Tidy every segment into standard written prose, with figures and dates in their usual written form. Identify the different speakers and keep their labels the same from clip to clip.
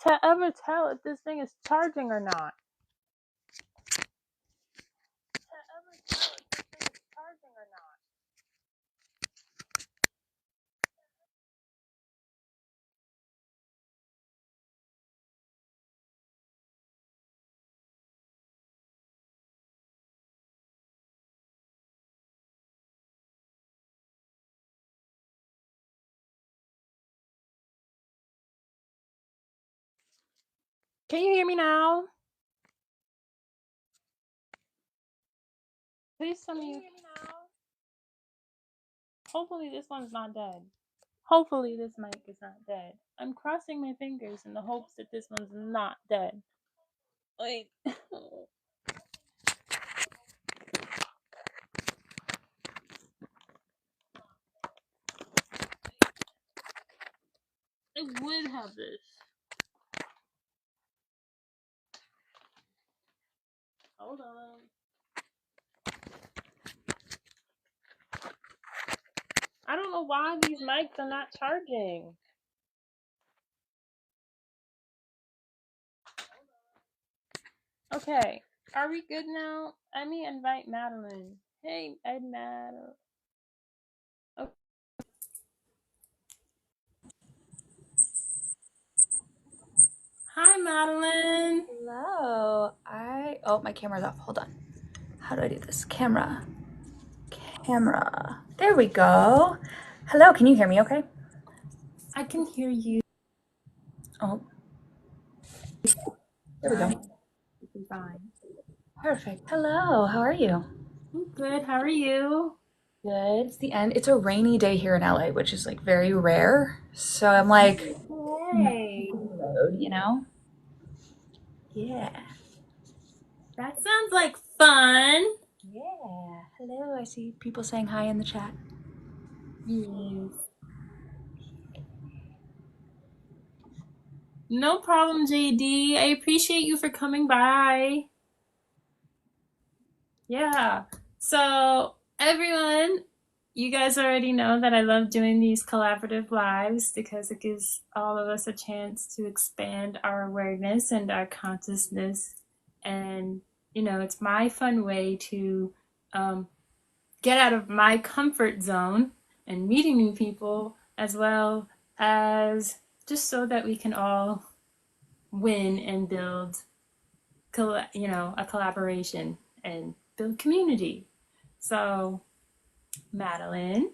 Speaker 1: to ever tell if this thing is charging or not. Can you hear me now? Please tell me. Hopefully this one's not dead. Hopefully this mic is not dead. I'm crossing my fingers in the hopes that this one's not dead. Wait. I would have this. Hold on. I don't know why these mics are not charging. Okay, are we good now? Let me invite Madeline. Hey, Ed Madeline. Okay. Hi, Madeline.
Speaker 2: Hello. Oh, my camera's off. Hold on. How do I do this? Camera. There we go. Hello, can you hear me okay?
Speaker 1: I can hear you.
Speaker 2: Oh. There we go.
Speaker 1: Fine.
Speaker 2: Perfect. Hello, how are you?
Speaker 1: I'm good. How are you?
Speaker 2: Good. It's the end. It's a rainy day here in LA, which is like very rare. So I'm like,
Speaker 1: Hey.
Speaker 2: you know? Yeah.
Speaker 1: That sounds like fun.
Speaker 2: Yeah. Hello, I see people saying hi in the chat.
Speaker 1: Yes. No problem, JD. I appreciate you for coming by. Yeah. So, everyone, you guys already know that I love doing these collaborative lives because it gives all of us a chance to expand our awareness and our consciousness. And, it's my fun way to get out of my comfort zone and meeting new people, as well as just so that we can all win and build a collaboration and build community. So, Madeline,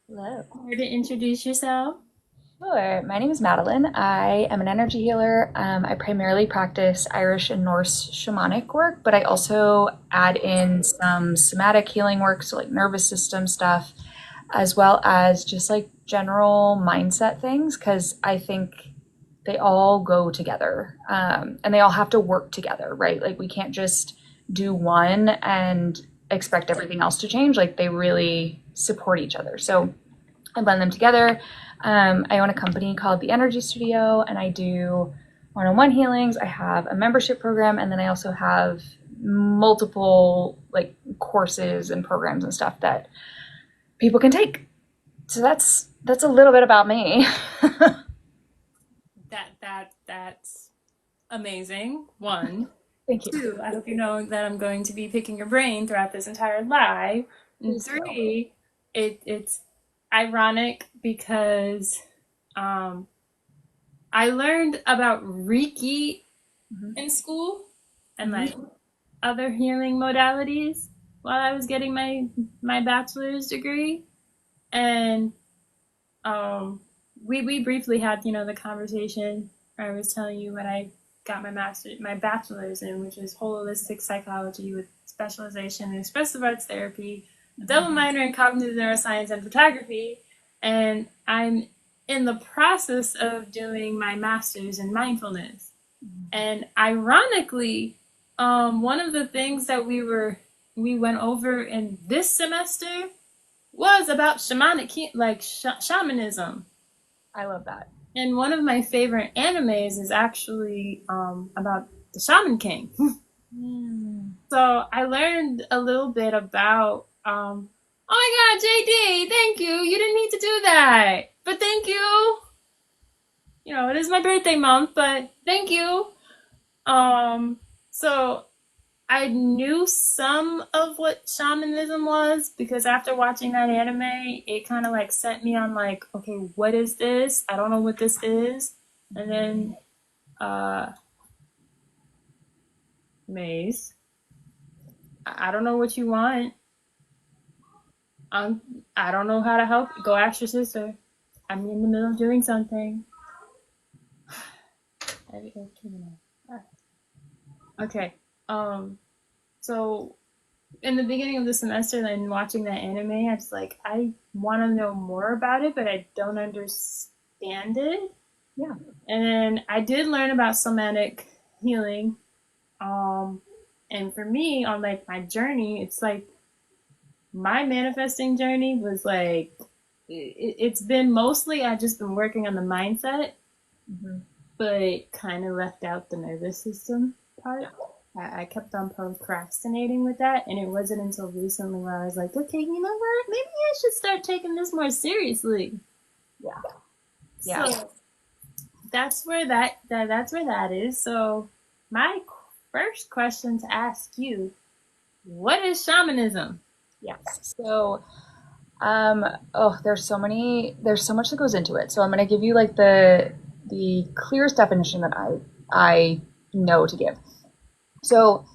Speaker 2: Hello.
Speaker 1: here to introduce yourself.
Speaker 2: Sure. My name is Madeline. I am an energy healer. I primarily practice Irish and Norse shamanic work, but I also add in some somatic healing work, so like nervous system stuff, as well as just like general mindset things, because I think they all go together and they all have to work together, right? Like we can't just do one and expect everything else to change. Like they really support each other. So I blend them together. I own a company called The Energy Studio, and I do one-on-one healings. I have a membership program, and then I also have multiple like courses and programs and stuff that people can take. So that's a little bit about me.
Speaker 1: That's amazing. One.
Speaker 2: Thank you.
Speaker 1: Two, I hope you know that I'm going to be picking your brain throughout this entire live. And three, it's ironic because I learned about Reiki in school and like other healing modalities while I was getting my bachelor's degree, and we briefly had the conversation where I was telling you what I got my bachelor's in, which is holistic psychology with specialization in expressive arts therapy, a double minor in cognitive neuroscience and photography, and I'm in the process of doing my master's in mindfulness. And ironically, one of the things that we went over in this semester was about shamanism.
Speaker 2: I love that.
Speaker 1: And one of my favorite animes is actually about the Shaman King. So I learned a little bit about oh my god, JD, thank you. You didn't need to do that. But thank you. it is my birthday month, but thank you. So I knew some of what shamanism was because after watching that anime, it kind of like sent me on like, okay, what is this? I don't know what this is. And then uh Maze, I don't know what you want. I'm I don't know how to help. Go ask your sister. I'm in the middle of doing something. Okay. So in the beginning of the semester and watching that anime, I was like, I want to know more about it, but I don't understand it.
Speaker 2: Yeah.
Speaker 1: And then I did learn about somatic healing. Um, and for me, on like my journey, it's like my manifesting journey was like, it's been mostly I've just been working on the mindset,
Speaker 2: Mm-hmm.
Speaker 1: but kind of left out the nervous system part. I kept on procrastinating with that, and it wasn't until recently where I was like, okay, you know what? Maybe I should start taking this more seriously.
Speaker 2: Yeah. Yeah.
Speaker 1: So that's where that is. So my first question to ask you: what is shamanism?
Speaker 2: Yes. So, oh, there's so much that goes into it. So I'm going to give you like the clearest definition that I know to give. So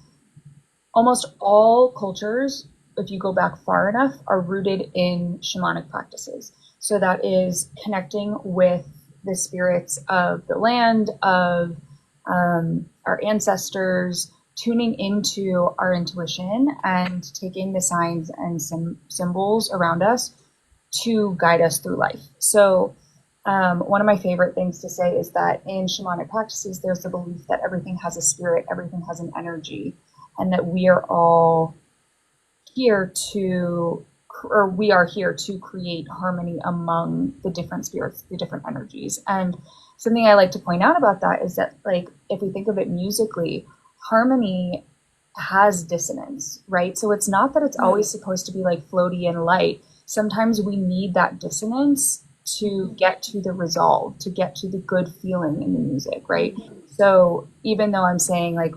Speaker 2: almost all cultures, if you go back far enough, are rooted in shamanic practices. So that is connecting with the spirits of the land, of our ancestors, tuning into our intuition and taking the signs and symbols around us to guide us through life. So, one of my favorite things to say is that in shamanic practices, there's the belief that everything has a spirit, everything has an energy, and that we are all here to, or we are here to create harmony among the different spirits, the different energies. And something I like to point out about that is that, like, if we think of it musically, harmony has dissonance, right? So it's not that it's always supposed to be like floaty and light. Sometimes we need that dissonance to get to the resolve, to get to the good feeling in the music, right? So even though I'm saying like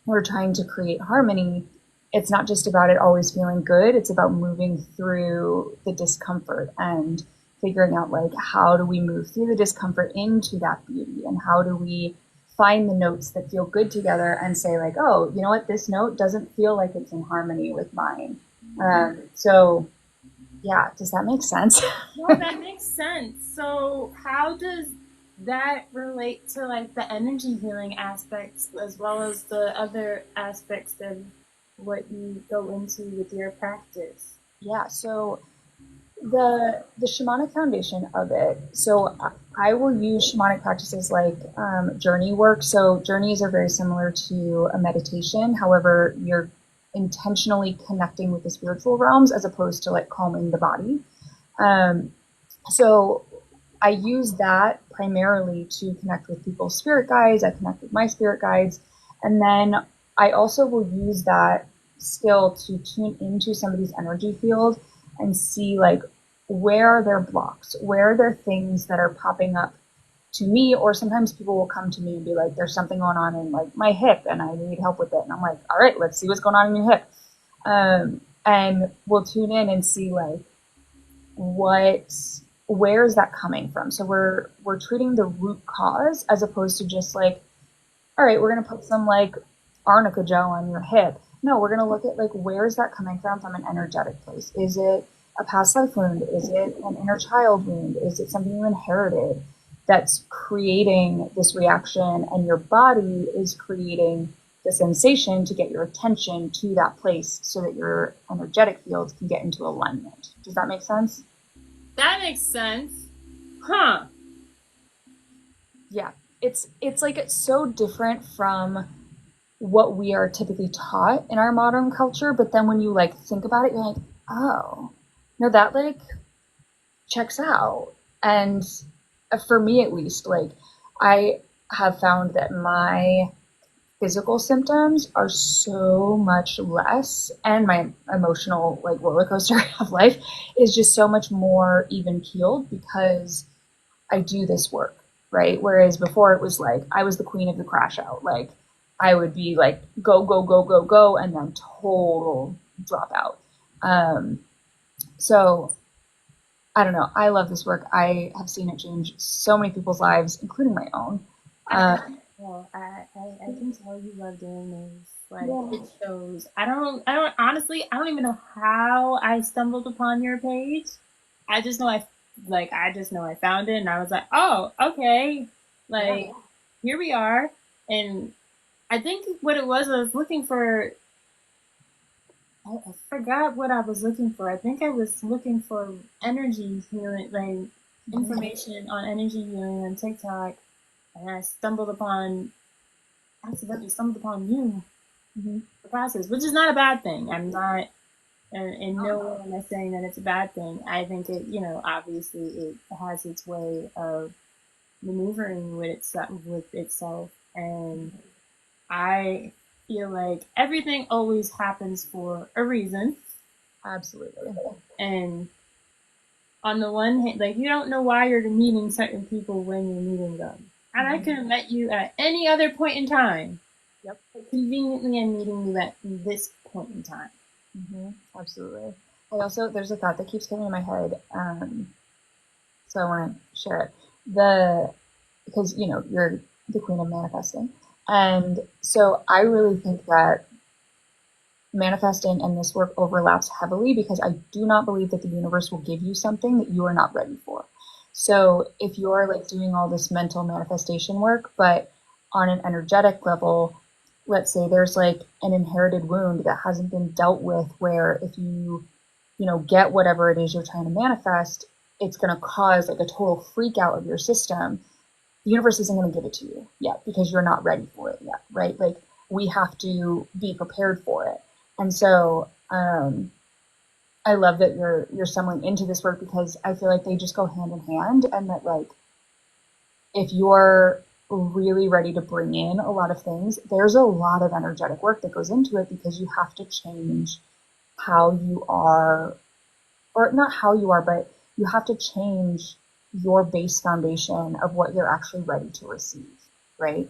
Speaker 2: we're trying to create harmony, it's not just about it always feeling good. It's about moving through the discomfort and figuring out like how do we move through the discomfort into that beauty, and how do we find the notes that feel good together and say like, oh, you know what, this note doesn't feel like it's in harmony with mine. So yeah, does that make sense?
Speaker 1: Well, that makes sense. So how does that relate to like the energy healing aspects as well as the other aspects of what you go into with your practice?
Speaker 2: Yeah, so the shamanic foundation of it. So I will use shamanic practices like journey work. So journeys are very similar to a meditation. However, you're intentionally connecting with the spiritual realms as opposed to like calming the body. Um, so I use that primarily to connect with people's spirit guides. I connect with my spirit guides. And then I also will use that skill to tune into somebody's energy field and see like where are their blocks, where are there things that are popping up to me, or sometimes people will come to me and be like, there's something going on in like my hip and I need help with it. And I'm like, all right, let's see what's going on in your hip. And we'll tune in and see like what where is that coming from. So we're treating the root cause as opposed to just like, all right, we're gonna put some like arnica gel on your hip. No, we're gonna look at like where is that coming from an energetic place. Is it a past life wound? Is it an inner child wound? Is it something you inherited that's creating this reaction, and your body is creating the sensation to get your attention to that place so that your energetic fields can get into alignment. Does that make sense?
Speaker 1: That makes sense. Huh.
Speaker 2: Yeah. It's like it's so different from what we are typically taught in our modern culture, but then when you like think about it, you're like, oh, no, that like checks out. And for me at least, like I have found that my physical symptoms are so much less, and my emotional like roller coaster of life is just so much more even keeled because I do this work. right? Whereas before it was like I was the queen of the crash out. Like I would be like go go go go go, and then total drop out. Um, so I don't know. I love this work. I have seen it change so many people's lives, including my own.
Speaker 1: I,
Speaker 2: Uh,
Speaker 1: well, I can tell you love doing this. Like
Speaker 2: yeah,
Speaker 1: it shows. Honestly, I don't even know how I stumbled upon your page. I just know I just know I found it and I was like, oh, okay.
Speaker 2: yeah,
Speaker 1: Like, here we are. And I think what it was, I was looking for, I forgot what I was looking for. I think I was looking for energy healing, like
Speaker 2: mm-hmm.
Speaker 1: information on energy healing on TikTok. And I accidentally stumbled upon you,
Speaker 2: Mm-hmm.
Speaker 1: the process, which is not a bad thing. I'm not, in no way am I saying that it's a bad thing. I think it, obviously it has its way of maneuvering with itself, and I feel like everything always happens for a reason.
Speaker 2: Absolutely.
Speaker 1: And on the one hand, like you don't know why you're meeting certain people when you're meeting them, and I could
Speaker 2: Mm-hmm.
Speaker 1: have met you at any other point in time.
Speaker 2: Yep.
Speaker 1: But conveniently, I'm meeting you at this point in time.
Speaker 2: Mm-hmm. Absolutely. I also there's a thought that keeps coming in my head, so I want to share it. The because you're the queen of manifesting, and so I really think that manifesting and this work overlaps heavily because I do not believe that the universe will give you something that you are not ready for. So if you're like doing all this mental manifestation work, but on an energetic level, let's say there's like an inherited wound that hasn't been dealt with, where if you get whatever it is you're trying to manifest, it's going to cause like a total freak out of your system. The universe isn't going to give it to you yet because you're not ready for it yet, right? Like we have to be prepared for it. And so I love that you're someone into this work because I feel like they just go hand in hand, and that like if you're really ready to bring in a lot of things, there's a lot of energetic work that goes into it because you have to change how you are, or not how you are, but you have to change your base foundation of what you're actually ready to receive, right?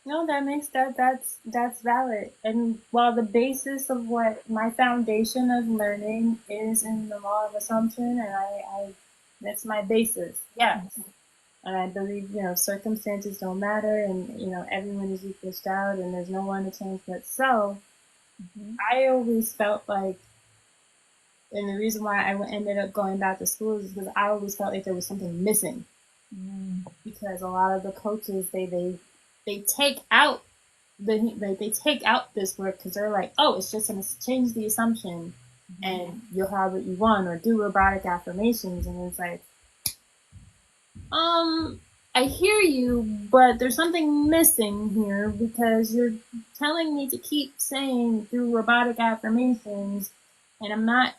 Speaker 1: No, that makes that's valid. And while the basis of what my foundation of learning is in the law of assumption, and I that's my basis. Yes. And I believe, circumstances don't matter and, everyone is equal out and there's no one to change but self.
Speaker 2: Mm-hmm.
Speaker 1: I always felt like, and the reason why I ended up going back to school is because I always felt like there was something missing.
Speaker 2: Mm-hmm.
Speaker 1: Because a lot of the coaches, they take out they take out this work because they're like, oh, it's just going to change the assumption and you'll have what you want, or do robotic affirmations. And it's like, I hear you, but there's something missing here because you're telling me to keep saying do robotic affirmations, and I'm not.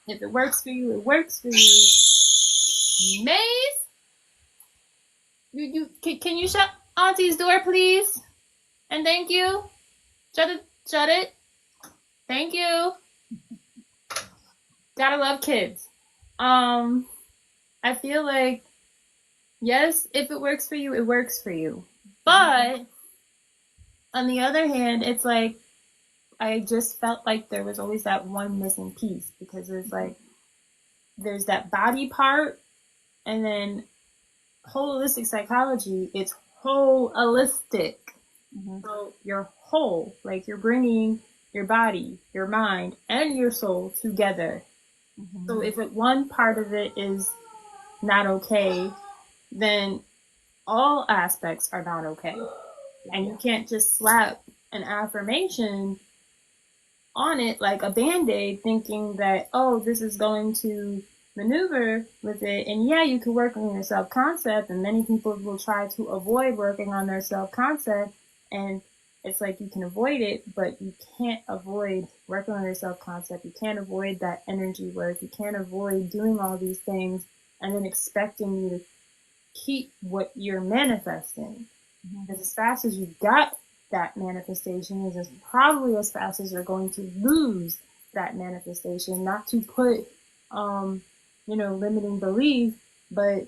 Speaker 1: If it works for you, it works for you. Maze, can you shut Auntie's door, please? And thank you. Shut it. Shut it. Thank you. Gotta love kids. Um, I feel like yes, if it works for you, it works for you. But on the other hand, it's like I just felt like there was always that one missing piece because it's like there's that body part, and then holistic psychology, it's holistic.
Speaker 2: Mm-hmm.
Speaker 1: So you're whole, like you're bringing your body, your mind, and your soul together. So
Speaker 2: Mm-hmm.
Speaker 1: if one part of it is not okay, then all aspects are not okay. And you can't just slap an affirmation on it like a band-aid thinking that, oh, this is going to maneuver with it. And yeah, you can work on your self-concept, and many people will try to avoid working on their self-concept, and it's like you can avoid it, but you can't avoid working on your self-concept. You can't avoid that energy work. You can't avoid doing all these things and then expecting you to keep what you're manifesting. Because as fast as you got that manifestation is as probably as fast as you're going to lose that manifestation. Not to put, limiting belief, but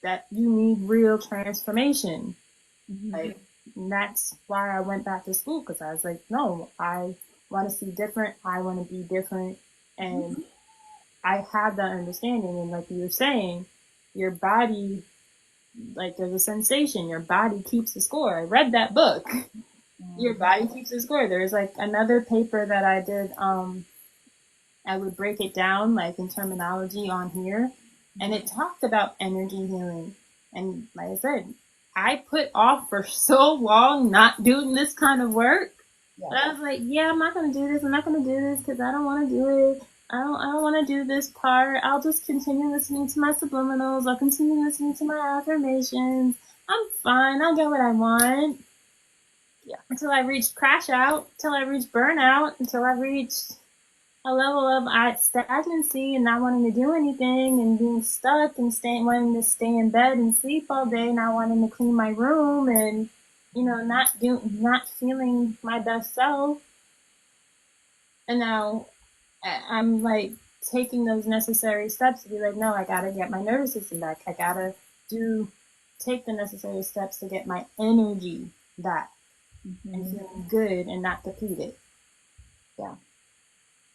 Speaker 1: that you need real transformation.
Speaker 2: Mhm.
Speaker 1: Like, and that's why I went back to school, because I was like, no, I want to see different. I want to be different. And I have that understanding. And like you were saying, your body, like there's a sensation, your body keeps the score. I read that book. Your body keeps the score. There's like another paper that I did. I would break it down like in terminology on here, and it talked about energy healing. And like I said, I put off for so long not doing this kind of work.
Speaker 2: Yeah.
Speaker 1: But I was like, yeah, I'm not gonna do this. I'm not gonna do this because I don't want to do it. I don't want to do this part. I'll just continue listening to my subliminals. I'll continue listening to my affirmations. I'm fine. I'll get what I want.
Speaker 2: Yeah.
Speaker 1: Until I reached crash out. Until I reached burnout. Until I reached a level of stagnancy and not wanting to do anything and being stuck and wanting to stay in bed and sleep all day, not wanting to clean my room and not feeling my best self. And now I'm like taking those necessary steps to be like, no, I gotta get my nervous system back. I gotta take the necessary steps to get my energy back and feeling good and not depleted.
Speaker 2: Yeah.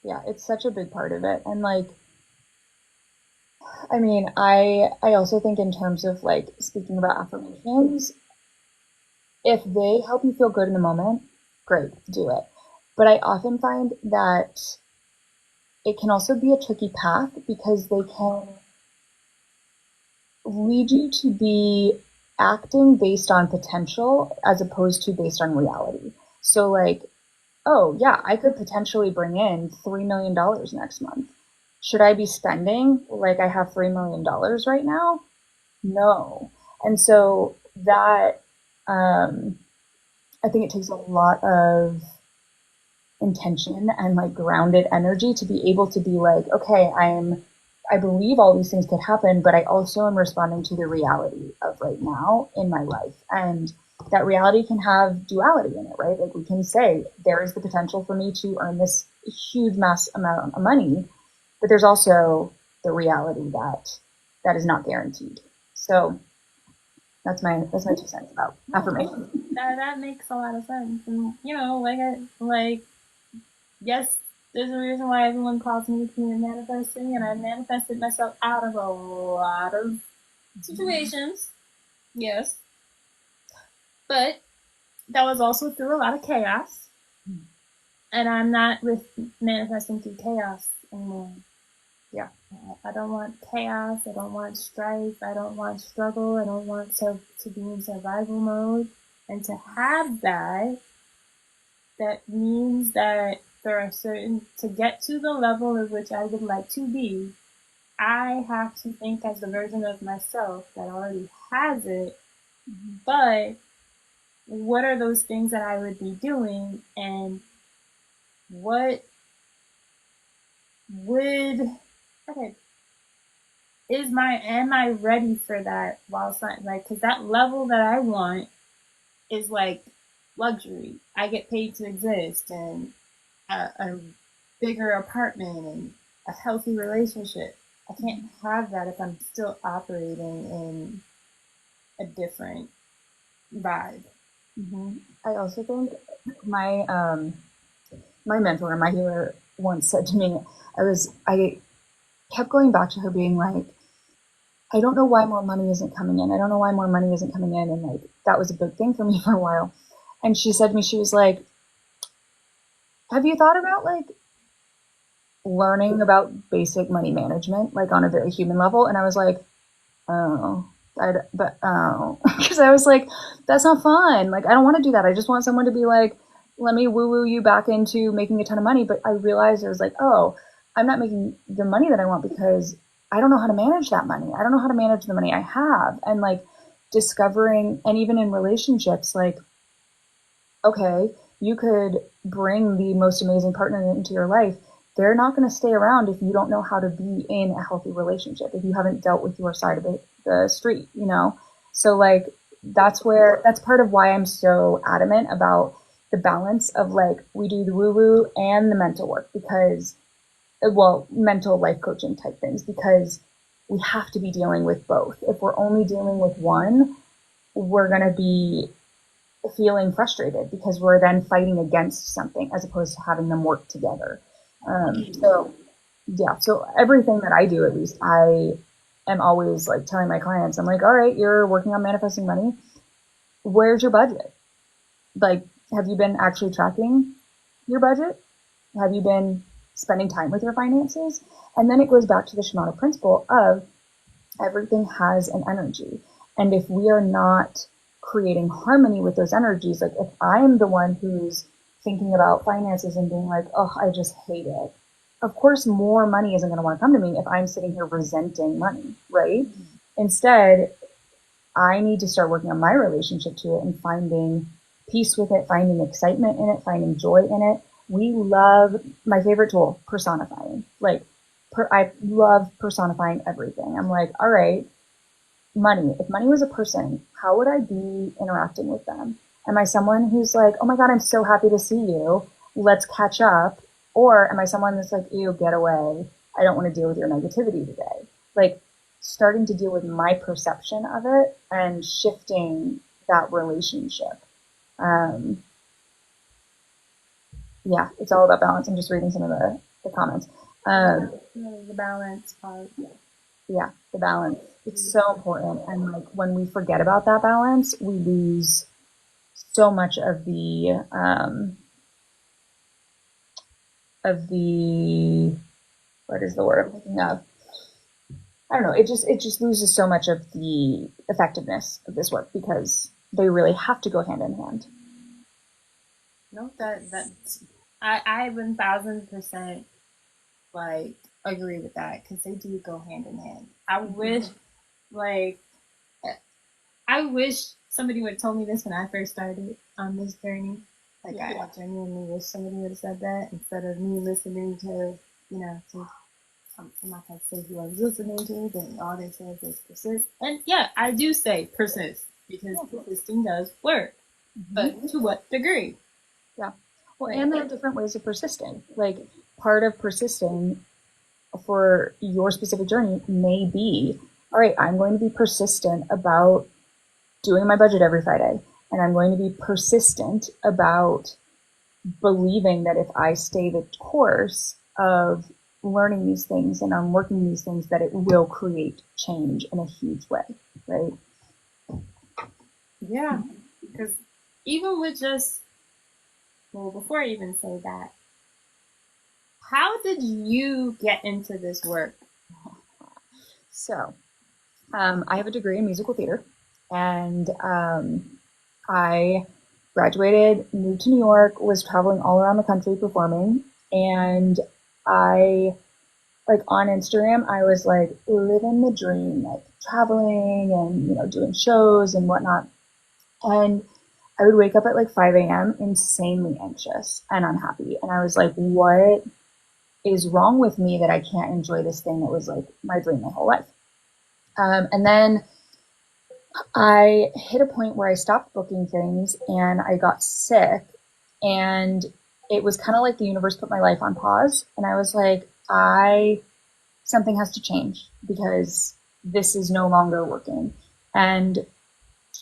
Speaker 2: Yeah, it's such a big part of it. And like, I mean, I also think in terms of like speaking about affirmations, if they help you feel good in the moment, great, do it. But I often find that it can also be a tricky path because they can lead you to be acting based on potential as opposed to based on reality. So like, oh yeah, I could potentially bring in $3 million next month. Should I be spending like I have $3 million right now? No. And so that, I think it takes a lot of intention and like grounded energy to be able to be like, okay, I believe all these things could happen, but I also am responding to the reality of right now in my life. And that reality can have duality in it, right? Like we can say there is the potential for me to earn this huge mass amount of money, but there's also the reality that that is not guaranteed. So that's my 2 cents about affirmation.
Speaker 1: That makes a lot of sense. And yes, there's a reason why everyone calls me the queen of manifesting, and I manifested myself out of a lot of situations. Yes, but that was also through a lot of chaos, and I'm not with manifesting through chaos anymore.
Speaker 2: Yeah.
Speaker 1: I don't want chaos. I don't want strife. I don't want struggle. I don't want to be in survival mode. And to have that, that means that there are to get to the level of which I would like to be, I have to think as the version of myself that already has it. But what are those things that I would be doing, and what would, okay, am I ready for that while like, because that level that I want is like luxury. I get paid to exist, and a bigger apartment and a healthy relationship. I can't have that if I'm still operating in a different vibe.
Speaker 2: Mm-hmm. I also think my my mentor, my healer, once said to me, I kept going back to her being like, I don't know why more money isn't coming in. I don't know why more money isn't coming in, and like that was a big thing for me for a while. And she said to me, she was like, have you thought about like learning about basic money management, like on a very human level? And I was like, oh, because I was like, that's not fun. Like, I don't want to do that. I just want someone to be like, let me woo woo you back into making a ton of money. But I realized I was like, oh, I'm not making the money that I want because I don't know how to manage that money. I don't know how to manage the money I have. And like discovering, and even in relationships, like, okay, you could bring the most amazing partner into your life. They're not going to stay around if you don't know how to be in a healthy relationship, if you haven't dealt with your side of the street, you know? So, like, that's part of why I'm so adamant about the balance of like, we do the woo woo and the mental work because, well, mental life coaching type things, because we have to be dealing with both. If we're only dealing with one, we're going to be feeling frustrated because we're then fighting against something as opposed to having them work together. So yeah, so everything that I do, at least, I am always like telling my clients, I'm like, all right, you're working on manifesting money. Where's your budget? Like, have you been actually tracking your budget? Have you been spending time with your finances? And then it goes back to the shamanic principle of everything has an energy. And if we are not creating harmony with those energies, like if I'm the one who's thinking about finances and being like, oh, I just hate it, of course, more money isn't going to want to come to me if I'm sitting here resenting money, right? Instead, I need to start working on my relationship to it and finding peace with it, finding excitement in it, finding joy in it. We love my favorite tool, personifying. Like, I love personifying everything. I'm like, all right, money. If money was a person, how would I be interacting with them? Am I someone who's like, oh my God, I'm so happy to see you. Let's catch up. Or am I someone that's like, ew, get away. I don't want to deal with your negativity today. Like, starting to deal with my perception of it and shifting that relationship. Um, yeah, it's all about balance. I'm just reading some of the comments.
Speaker 1: The balance part.
Speaker 2: Yeah, the balance. It's so important. And like when we forget about that balance, we lose so much of the what is the word I'm thinking of? I don't know. It just loses so much of the effectiveness of this work because they really have to go hand in hand.
Speaker 1: No, I 1000% like agree with that because they do go hand in hand. Like I wish somebody would have told me this when I first started on this journey. Like I genuinely wish somebody would have said that instead of me listening to, to I'm not gonna say who I was listening to, but all they said was persist. And yeah, I do say persist because persisting does work, but to what degree?
Speaker 2: Yeah. Well, and there are different ways of persisting. Like part of persisting for your specific journey may be, all right, I'm going to be persistent about doing my budget every Friday. And I'm going to be persistent about believing that if I stay the course of learning these things and I'm working these things, that it will create change in a huge way, right?
Speaker 1: Yeah, because even with before I even say that, how did you get into this work?
Speaker 2: So, I have a degree in musical theater, and I graduated, moved to New York, was traveling all around the country performing, and I, like on Instagram, I was like living the dream, like traveling and, doing shows and whatnot. And I would wake up at like 5 a.m. insanely anxious and unhappy. And I was like, what is wrong with me that I can't enjoy this thing that was like my dream my whole life? And then I hit a point where I stopped booking things and I got sick. And it was kind of like the universe put my life on pause. And I was like, something has to change because this is no longer working. And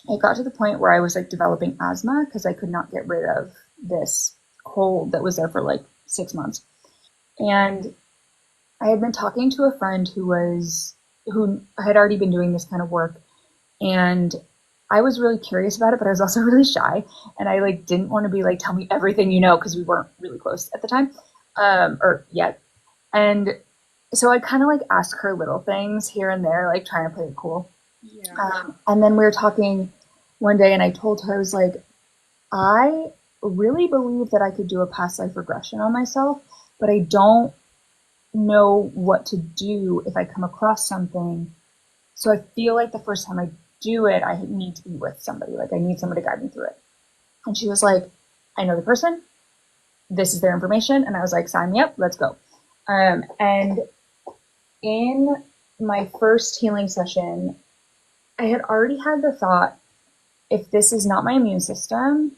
Speaker 2: it got to the point where I was like developing asthma because I could not get rid of this cold that was there for like 6 months. And I had been talking to a friend who had already been doing this kind of work, and I was really curious about it, but I was also really shy, and I like didn't want to be like, tell me everything because we weren't really close at the time, or yet. And so I kind of like asked her little things here and there, like trying to play it cool.
Speaker 1: Yeah.
Speaker 2: And then we were talking one day, and I told her, I was like, I really believe that I could do a past life regression on myself, but I don't know what to do if I come across something. So I feel like the first time I do it, I need to be with somebody. Like I need somebody to guide me through it. And she was like, I know the person. This is their information. And I was like, sign me up. Let's go. And in my first healing session, I had already had the thought, if this is not my immune system,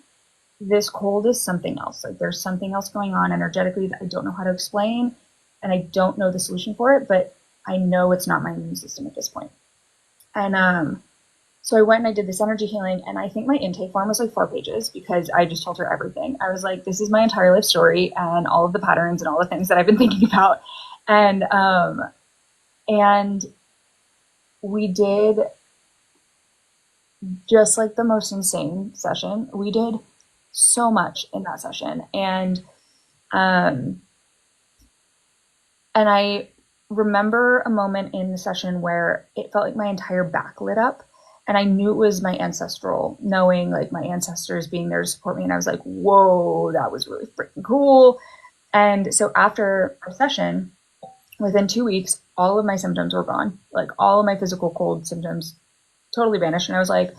Speaker 2: this cold is something else. Like there's something else going on energetically that I don't know how to explain, and I don't know the solution for it. But I know it's not my immune system at this point. And so I went and I did this energy healing, and I think my intake form was like 4 pages because I just told her everything. I was like, this is my entire life story and all of the patterns and all the things that I've been thinking about. And and we did just like the most insane session. We did so much in that session. Um and I remember a moment in the session where it felt like my entire back lit up, and I knew it was my ancestral, knowing like my ancestors being there to support me. And I was like, whoa, that was really freaking cool. And so after our session, within 2 weeks, all of my symptoms were gone. Like all of my physical cold symptoms totally vanished. And I was like,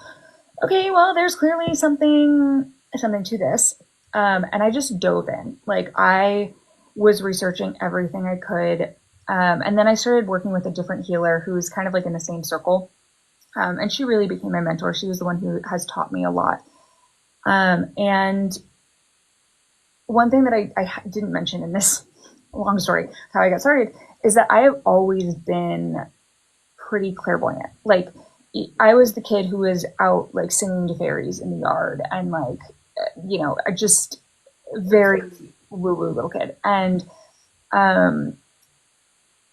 Speaker 2: okay, well, there's clearly something to this. And I just dove in. Like I was researching everything I could. And then I started working with a different healer who was kind of like in the same circle. And she really became my mentor. She was the one who has taught me a lot. And one thing that I didn't mention in this long story, how I got started, is that I have always been pretty clairvoyant. Like I was the kid who was out like singing to fairies in the yard, and like, I just very woo woo little kid. And um,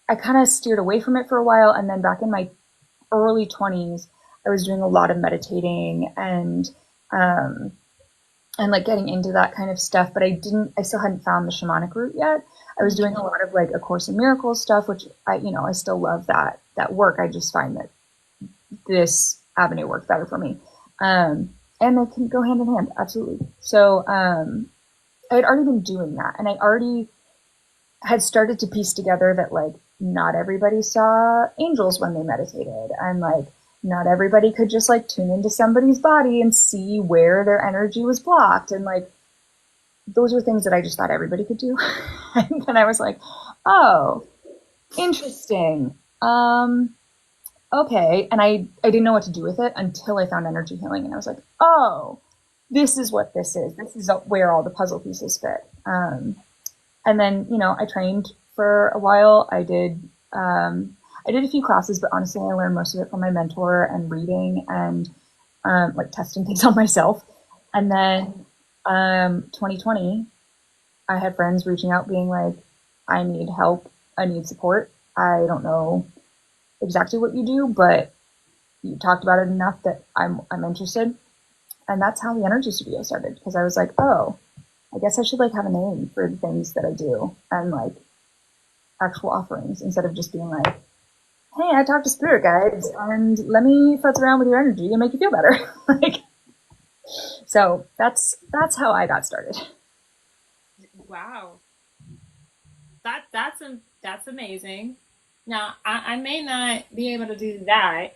Speaker 2: I kind of steered away from it for a while. And then back in my early 20s, I was doing a lot of meditating um, and like getting into that kind of stuff. But I still hadn't found the shamanic route yet. I was doing a lot of like A Course in Miracles stuff, which I still love that work. I just find that this avenue worked better for me. And they can go hand in hand, absolutely. So I had already been doing that, and I already had started to piece together that like not everybody saw angels when they meditated, and like not everybody could just like tune into somebody's body and see where their energy was blocked, and like those were things that I just thought everybody could do. And then I was like, oh, interesting. Okay. And I didn't know what to do with it until I found energy healing, and I was like, oh, this is what this is. This is where all the puzzle pieces fit. And then, I trained for a while. I did a few classes, but honestly, I learned most of it from my mentor and reading and like testing things on myself. And then 2020, I had friends reaching out being like, I need help. I need support. I don't know exactly what you do, but you talked about it enough that I'm interested. And that's how the energy studio started, because I was like, oh, I guess I should like have a name for the things that I do and like actual offerings, instead of just being like, hey, I talked to spirit guides and let me futz around with your energy and make you feel better. Like, so that's how I got started.
Speaker 1: Wow, that's amazing. Now, I may not be able to do that,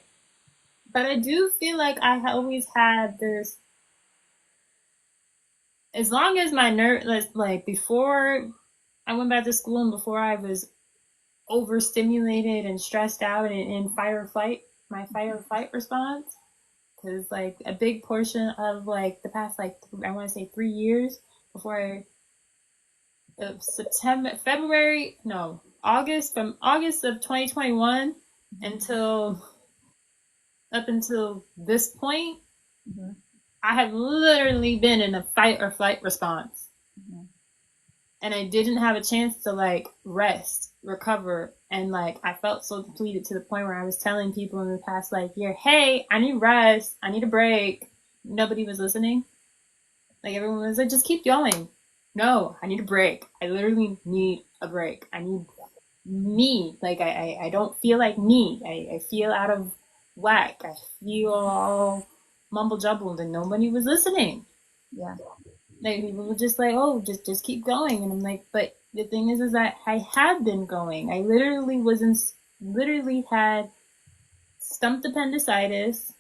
Speaker 1: but I do feel like I always had this. As long as my nerve, like before I went back to school and before I was overstimulated and stressed out and in fight or flight, my fight or flight response, because like a big portion of like the past like I want to say 3 years before September, February, no, August, from August of 2021 until up until this point,
Speaker 2: Mm-hmm.
Speaker 1: I have literally been in a fight or flight response.
Speaker 2: Mm-hmm.
Speaker 1: And I didn't have a chance to like rest, recover, and like I felt so depleted to the point where I was telling people in the past like year, hey, I need rest, I need a break. Nobody was listening. Like everyone was like, just keep going. No, I need a break. I literally need a break. I need me. Like I don't feel like me. I feel out of whack. I feel all mumble jumbled, and nobody was listening.
Speaker 2: Yeah.
Speaker 1: Like people were just like, oh, just keep going, and I'm like, but the thing is that I had been going. I literally had stumped appendicitis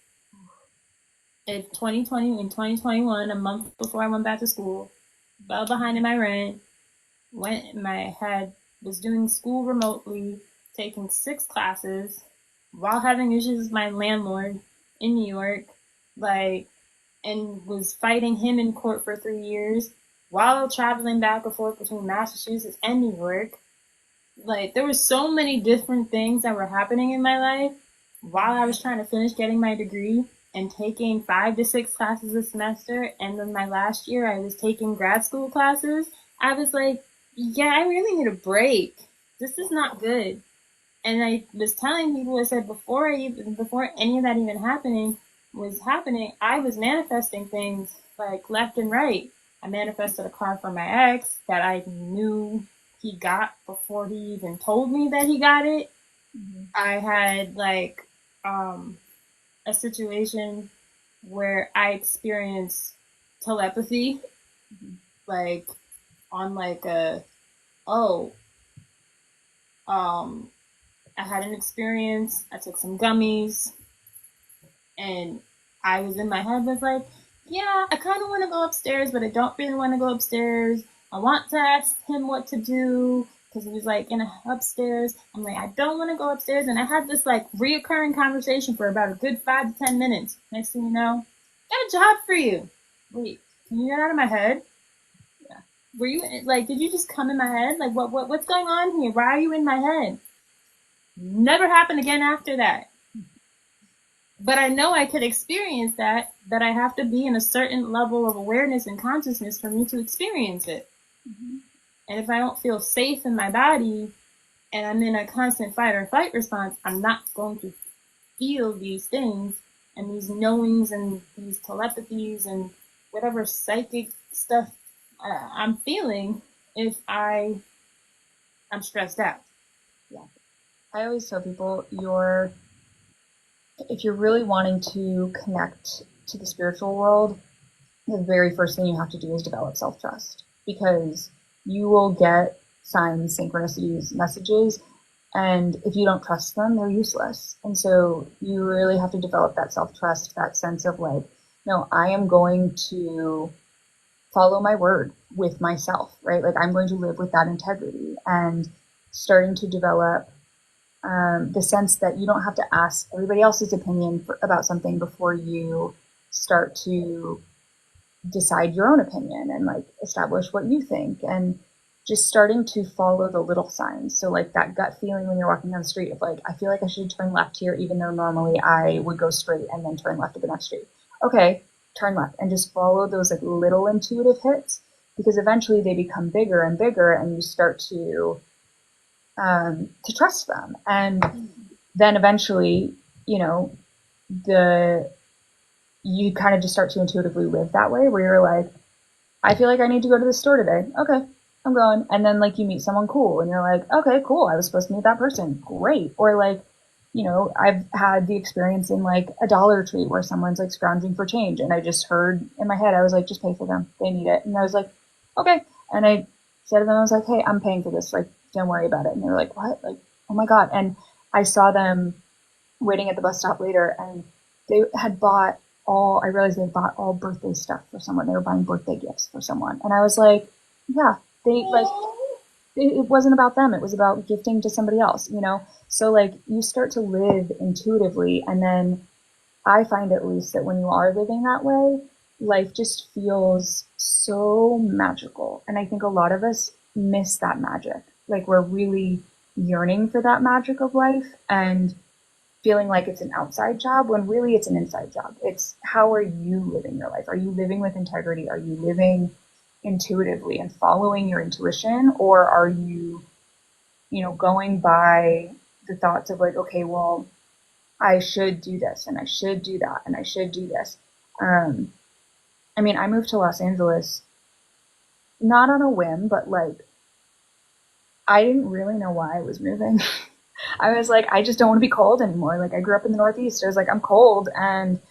Speaker 1: in 2021, a month before I went back to school. Fell behind in my rent. Was doing school remotely, taking 6 classes while having issues with my landlord in New York, like, and was fighting him in court for 3 years while traveling back and forth between Massachusetts and New York. like there were so many different things that were happening in my life while I was trying to finish getting my degree and taking 5 to 6 classes a semester. And then my last year, I was taking grad school classes. I was like, yeah, I really need a break. This is not good. And I was telling people, I said before any of that even happening, I was manifesting things like left and right. I manifested a car for my ex that I knew he got before he even told me that he got it.
Speaker 2: Mhm.
Speaker 1: I had like um a situation where I experienced telepathy,
Speaker 2: Mhm.
Speaker 1: like on like a oh um I had an experience. I took some gummies, and I was in my head was like, yeah, I kind of want to go upstairs, but I don't really want to go upstairs. I want to ask him what to do because he was like in upstairs. I'm like, I don't want to go upstairs, and I had this like reoccurring conversation for about a good 5 to 10 minutes. Next thing you know, got a job for you. Wait, can you get out of my head?
Speaker 2: Yeah.
Speaker 1: Were you like, did you just come in my head? Like, what's going on here? Why are you in my head? Never happened again after that. But I know I could experience that I have to be in a certain level of awareness and consciousness for me to experience it.
Speaker 2: Mhm.
Speaker 1: And if I don't feel safe in my body and I'm in a constant fight or flight response, I'm not going to feel these things and these knowings and these telepathies and whatever psychic stuff I'm feeling if I'm stressed out.
Speaker 2: Yeah. I always tell people if you're really wanting to connect to the spiritual world, the very first thing you have to do is develop self trust, because you will get signs, synchronicities, messages, and if you don't trust them, they're useless. And so you really have to develop that self trust, that sense of like, no, I am going to follow my word with myself, right? Like I'm going to live with that integrity, and starting to develop the sense that you don't have to ask everybody else's opinion about something before you start to decide your own opinion and like establish what you think, and just starting to follow the little signs. So like that gut feeling when you're walking down the street of like, I feel like I should turn left here, even though normally I would go straight and then turn left at the next street. Okay, turn left, and just follow those like little intuitive hits, because eventually they become bigger and bigger, and you start to trust them. And then eventually, you know, the you kind of just start to intuitively live that way, where you're like, I feel like I need to go to the store today. Okay, I'm going. And then like you meet someone cool and you're like, okay, cool. I was supposed to meet that person. Great. Or like, I've had the experience in like a Dollar Tree where someone's like scrounging for change, and I just heard in my head, I was like, just pay for them. They need it. And I was like, okay. And I said to them, I was like, hey, I'm paying for this. Like, don't worry about it. And they were like, what? Like, oh my God. And I saw them waiting at the bus stop later, and they had bought I realized they bought all birthday stuff for someone. They were buying birthday gifts for someone. And I was like, yeah, they like, it wasn't about them. It was about gifting to somebody else. So like you start to live intuitively. And then I find at least that when you are living that way, life just feels so magical. And I think a lot of us miss that magic. Like we're really yearning for that magic of life and feeling like it's an outside job when really it's an inside job. It's how are you living your life? Are you living with integrity? Are you living intuitively and following your intuition? Or are you going by the thoughts of like, okay, well, I should do this and I should do that and I should do this. Um, I mean, I moved to Los Angeles not on a whim, but like I didn't really know why I was moving. I was like, I just don't want to be cold anymore. Like I grew up in the Northeast. I was like, I'm cold and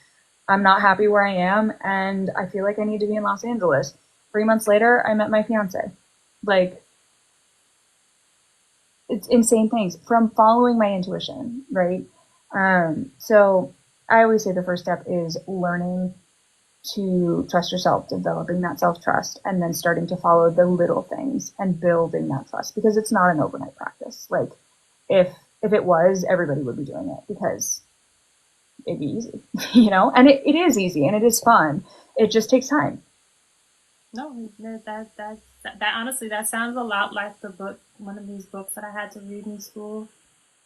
Speaker 2: I'm not happy where I am, and I feel like I need to be in Los Angeles. 3 months later, I met my fiance. Like, it's insane things from following my intuition, right? So I always say the first step is learning to trust yourself, developing that self trust, and then starting to follow the little things and building that trust, because it's not an overnight practice. Like, if if it was, everybody would be doing it because it'd be easy, and it is easy and it is fun. It just takes time.
Speaker 1: No, that That honestly, that sounds a lot like the book, one of these books that I had to read in school.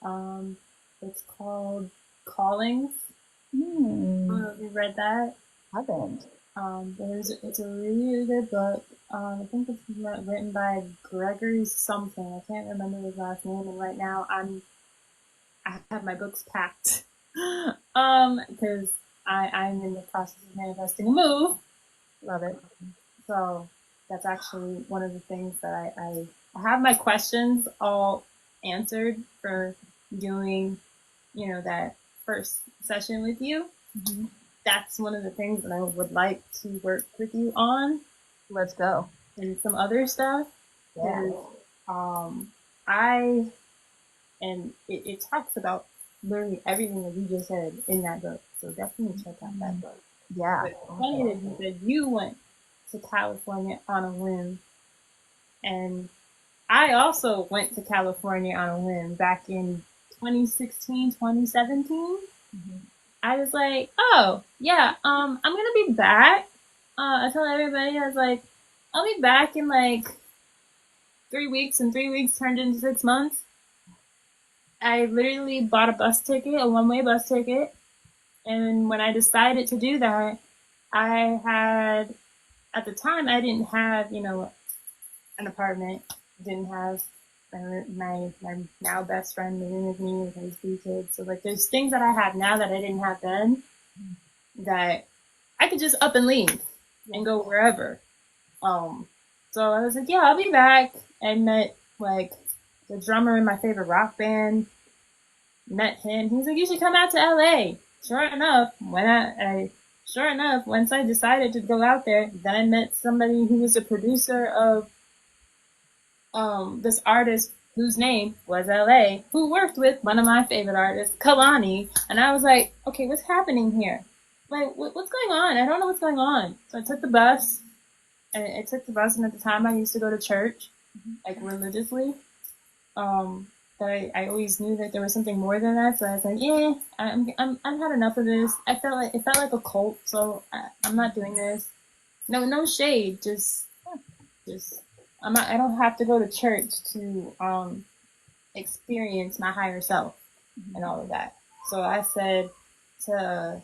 Speaker 1: Um, it's called Callings. I don't
Speaker 2: Hmm.
Speaker 1: know if you read that.
Speaker 2: Haven't.
Speaker 1: It's a really good book. I think it's written by Gregory something. I can't remember his last name, and right now I have my books packed. Because I'm in the process of manifesting a move.
Speaker 2: Love it.
Speaker 1: So that's actually one of the things that I have my questions all answered for doing, that first session with you.
Speaker 2: Hmm.
Speaker 1: That's one of the things that I would like to work with you on,
Speaker 2: Let's go.
Speaker 1: and some other stuff.
Speaker 2: Yeah.
Speaker 1: Because I, and it talks about literally everything that you just said in that book. So definitely check out that book.
Speaker 2: Yeah.
Speaker 1: But funny that you said you went to California on a whim, and I also went to California on a whim back in 2016, 2017.
Speaker 2: Mhm.
Speaker 1: I was like, oh, yeah, I'm gonna be back. I told everybody, I was like, I'll be back in like 3 weeks, and 3 weeks turned into 6 months. I literally bought a bus ticket, a one-way bus ticket, and when I decided to do that, I had, at the time, I didn't have, an apartment, didn't have my now best friend living with me with his 3 kids. So like, there's things that I have now that I didn't have then, that I could just up and leave and go wherever. Um, so I was like, yeah, I'll be back. I met like the drummer in my favorite rock band. Met him. He's like, you should come out to LA. Sure enough, sure enough, once I decided to go out there, then I met somebody who was a producer of this artist whose name was LA, who worked with one of my favorite artists, Kalani. And I was like, okay, what's happening here? Like, what's going on? I don't know what's going on. So I took the bus, and and at the time I used to go to church, like religiously. Um, but I always knew that there was something more than that. So I was like, yeah, I've had enough of this. It felt like a cult. So I'm not doing this. No shade. Just I don't have to go to church to experience my higher self and all of that. So to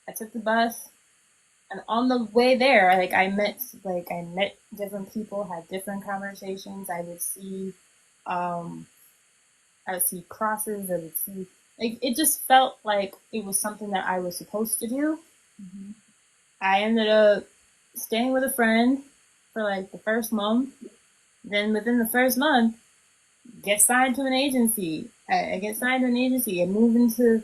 Speaker 1: I took the bus, and on the way there, I met different people, had different conversations. Um I would see crosses. I would see, like, it just felt like it was something that I was supposed to do.
Speaker 2: Mhm.
Speaker 1: I ended up staying with a friend for like the first month. Then within the first month, get signed to an agency. I get signed to an agency. I moved to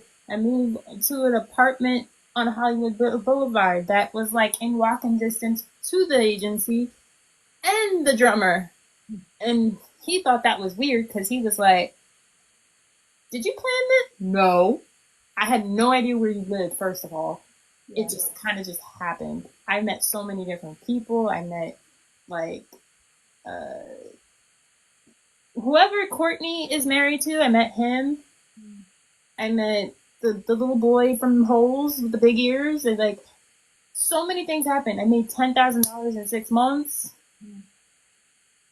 Speaker 1: an apartment on Hollywood Boulevard that was like in walking distance to the agency and the drummer. And he thought that was weird because he was like, did you plan this? No. I had no idea where you lived, first of all.
Speaker 2: Yeah.
Speaker 1: It just kind of just happened. I met so many different people. I met, like, uh, whoever Courtney is married to, I met him. I met the little boy from Holes with the big ears. And, like, so many things happened. I made $10,000 in 6 months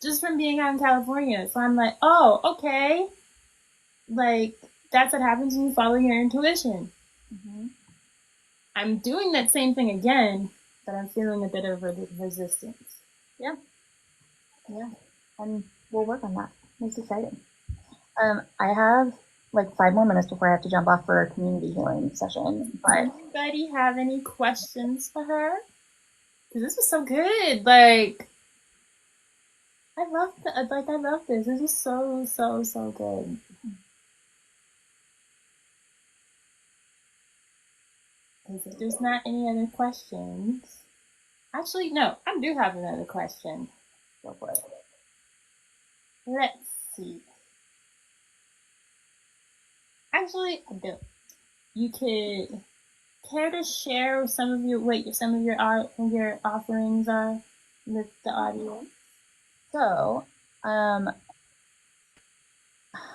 Speaker 1: just from being out in California. So I'm like, oh, okay. Like, that's what happens when you follow your intuition.
Speaker 2: Mhm.
Speaker 1: I'm doing that same thing again, but I'm feeling a bit of resistance.
Speaker 2: Yeah. Yeah. And we'll work on that. It's exciting. I have like 5 more minutes before I have to jump off for a community healing session. But
Speaker 1: Anybody have any questions for her? Because this was so good. Like, I love this. This is so, so, so good. Because if there's not any other questions, actually, no, I do have another question.
Speaker 2: go for it.
Speaker 1: Let's see. Actually, I do. You could care to share some of your art and your offerings are with the audience?
Speaker 2: So, how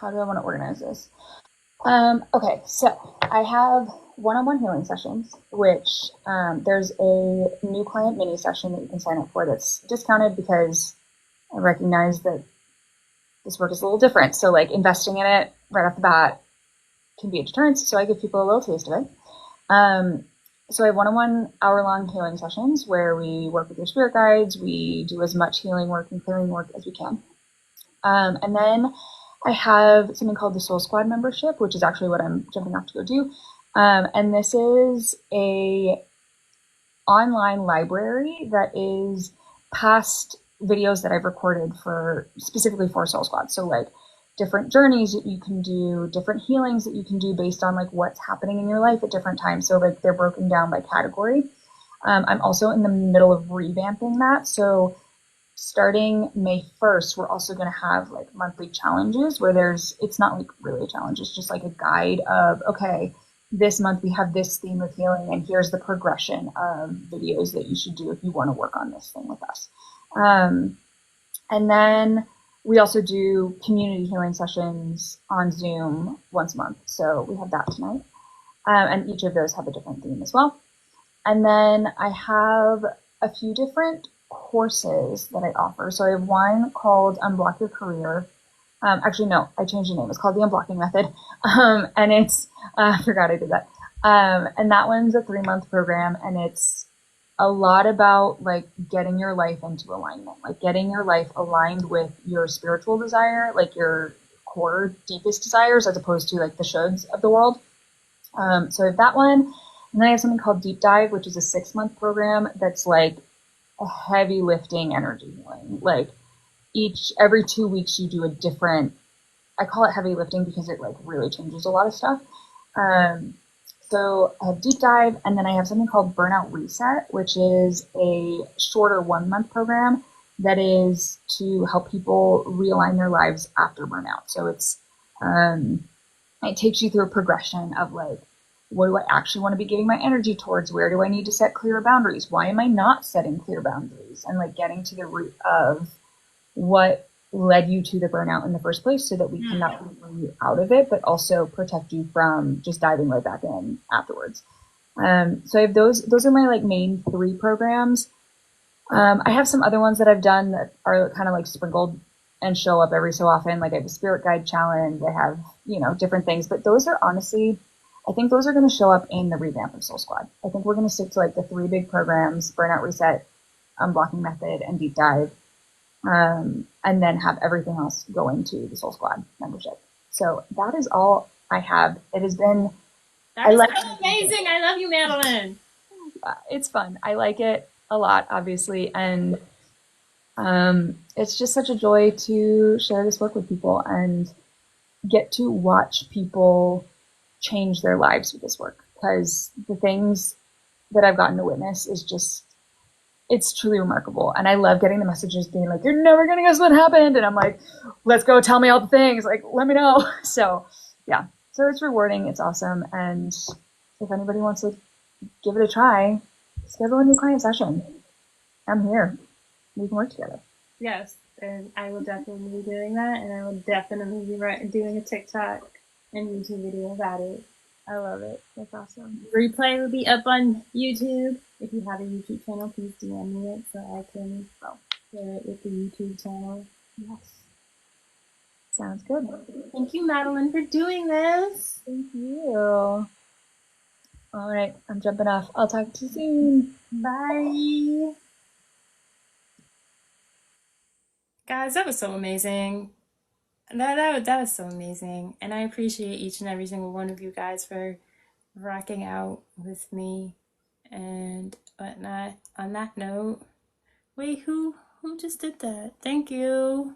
Speaker 2: do I want to organize this? Okay, so I have one-on-one healing sessions, which there's a new client mini session that you can sign up for that's discounted because I recognize that this work is a little different. So like investing in it right off the bat can be a deterrent. So I give people a little taste of it. So I have one-on-one hour-long healing sessions where we work with your spirit guides. We do as much healing work and clearing work as we can. And then I have something called the Soul Squad membership, which is actually what I'm jumping off to go do. And this is a online library that is past videos that I've recorded for specifically for Soul Squad. So like different journeys that you can do, different healings that you can do based on like what's happening in your life at different times. So like they're broken down by category. I'm also in the middle of revamping that. So starting May 1st, we're also going to have like monthly challenges where it's not like really a challenge. It's just like a guide of, okay, this month we have this theme of healing and here's the progression of videos that you should do if you want to work on this thing with us. And then we also do community healing sessions on Zoom once a month. So we have that tonight. And each of those have a different theme as well. And then I have a few different courses that I offer. So I have one called Unblock Your Career. Actually, no, I changed the name. It's called the Unblocking Method. And it's, I forgot I did that. And that one's a 3-month program, and it's a lot about like getting your life into alignment, like getting your life aligned with your spiritual desire, like your core deepest desires, as opposed to like the shoulds of the world. So I have that one. And then I have something called Deep Dive, which is a 6-month program that's like a heavy lifting energy healing. Like every 2 weeks you do a different, I call it heavy lifting because it like really changes a lot of stuff. So I have Deep Dive, and then I have something called Burnout Reset, which is a shorter 1-month program that is to help people realign their lives after burnout. So it takes you through a progression of like, what do I actually want to be giving my energy towards? Where do I need to set clear boundaries? Why am I not setting clear boundaries? And like getting to the root of what led you to the burnout in the first place so that we can not only bring you out of it, but also protect you from just diving right back in afterwards. So I have those are my like main 3 programs. I have some other ones that I've done that are kind of like sprinkled and show up every so often. Like I have a spirit guide challenge. I have, different things, but those are honestly, I think those are going to show up in the revamp of Soul Squad. I think we're going to stick to like the 3 big programs: Burnout Reset, Unblocking Method, and Deep Dive. And then have everything else go into the Soul Squad membership. So that is all I have. It has been,
Speaker 1: That is so amazing. I love you, Madeline.
Speaker 2: It's fun. I like it a lot, obviously. And it's just such a joy to share this work with people and get to watch people change their lives with this work. Because the things that I've gotten to witness is just, it's truly remarkable. And I love getting the messages being like, you're never going to guess what happened. And I'm like, let's go, tell me all the things. Like, let me know. So yeah, so it's rewarding. It's awesome. And if anybody wants to give it a try, schedule a new client session. I'm here. We can work together.
Speaker 1: Yes, and I will definitely be doing that. And I will definitely be doing a TikTok and YouTube video about it.
Speaker 2: I love it. That's awesome.
Speaker 1: Replay will be up on YouTube. If you have a YouTube channel, please DM me it so I can share it with the YouTube channel.
Speaker 2: Yes. Sounds good.
Speaker 1: Thank you, Madeline, for doing this.
Speaker 2: Thank you. All right, I'm jumping off. I'll talk to you soon.
Speaker 1: Bye. Guys, that was so amazing. That was so amazing. And I appreciate each and every single one of you guys for rocking out with me and whatnot. On that note, wait, who just did that? Thank you.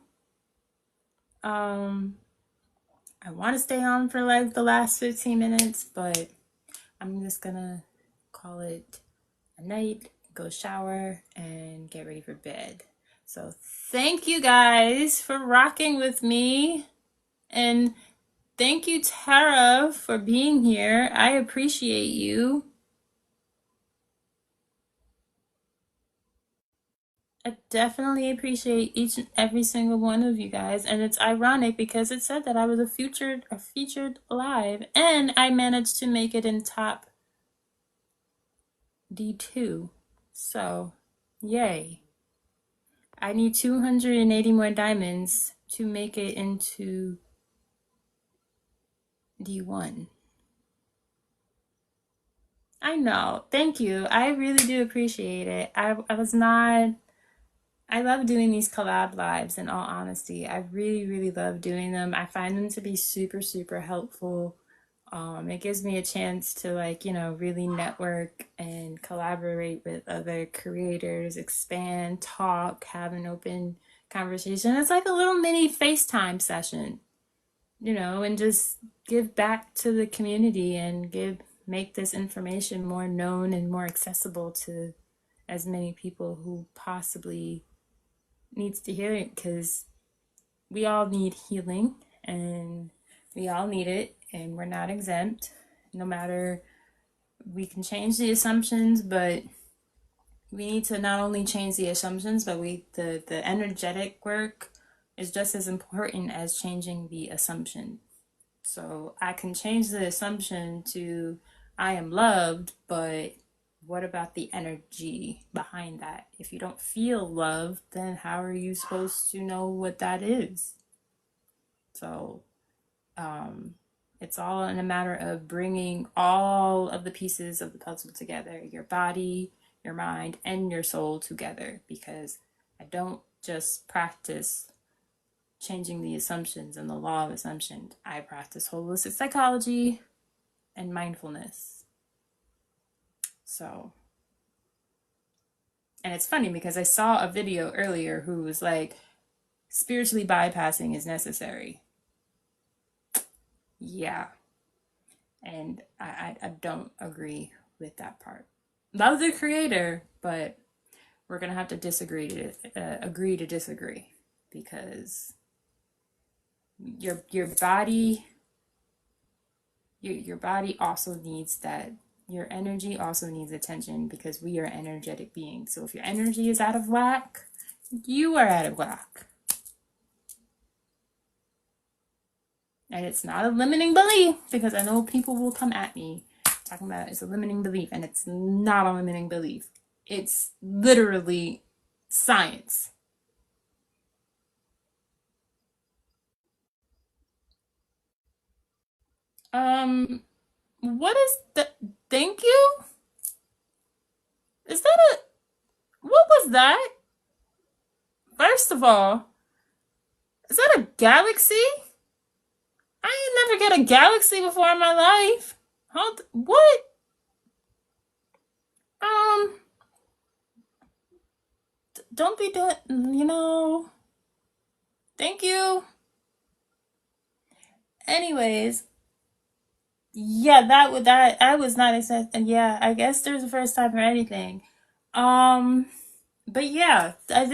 Speaker 1: I want to stay on for like the last 15 minutes, but I'm just gonna call it a night, go shower, and get ready for bed. So thank you guys for rocking with me, and thank you, Tara, for being here. I appreciate you. I definitely appreciate each and every single one of you guys, and it's ironic because it said that I was a featured live, and I managed to make it in top D2. So, yay. I need 280 more diamonds to make it into D1. I know. Thank you. I really do appreciate it. I was not. I love doing these collab lives in all honesty. I really, really love doing them. I find them to be super, super helpful. It gives me a chance to, like, really network and collaborate with other creators, expand, talk, have an open conversation. It's like a little mini FaceTime session, and just give back to the community and make this information more known and more accessible to as many people who possibly needs to hear it, because we all need healing and we all need it, and we're not exempt. No matter, we can change the assumptions, but we need to not only change the assumptions, but the energetic work is just as important as changing the assumption. So I can change the assumption to I am loved, but what about the energy behind that? If you don't feel love, then how are you supposed to know what that is? So um, it's all in a matter of bringing all of the pieces of the puzzle together, your body, your mind, and your soul together, because I don't just practice changing the assumptions and the law of assumption. I practice holistic psychology and mindfulness. So, and it's funny because I saw a video earlier who was like, spiritually bypassing is necessary. Yeah. And I don't agree with that part. Love the creator, but we're going to have to agree to disagree, because your body, your body also needs that. Your energy also needs attention, because we are energetic beings. So if your energy is out of whack, you are out of whack. And it's not a limiting belief, because I know people will come at me talking about it's a limiting belief, and it's not a limiting belief. It's literally science. What is the thank you? Is that a what was that? First of all, is that a galaxy? I ain't never get a galaxy before in my life. What? Um, don't be doing, thank you. Anyways, yeah, that I was not expecting. Yeah, I guess there's a first time for anything. Um, but yeah, I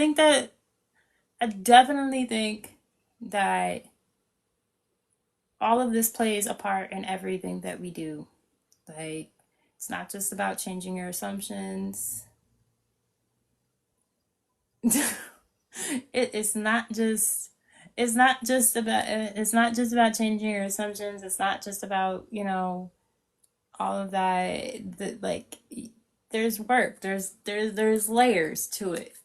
Speaker 1: definitely think that all of this plays a part in everything that we do. Like, it's not just about changing your assumptions. It's not just it's not just about changing your assumptions. It's not just about, all of that. Like, there's work. There's layers to it.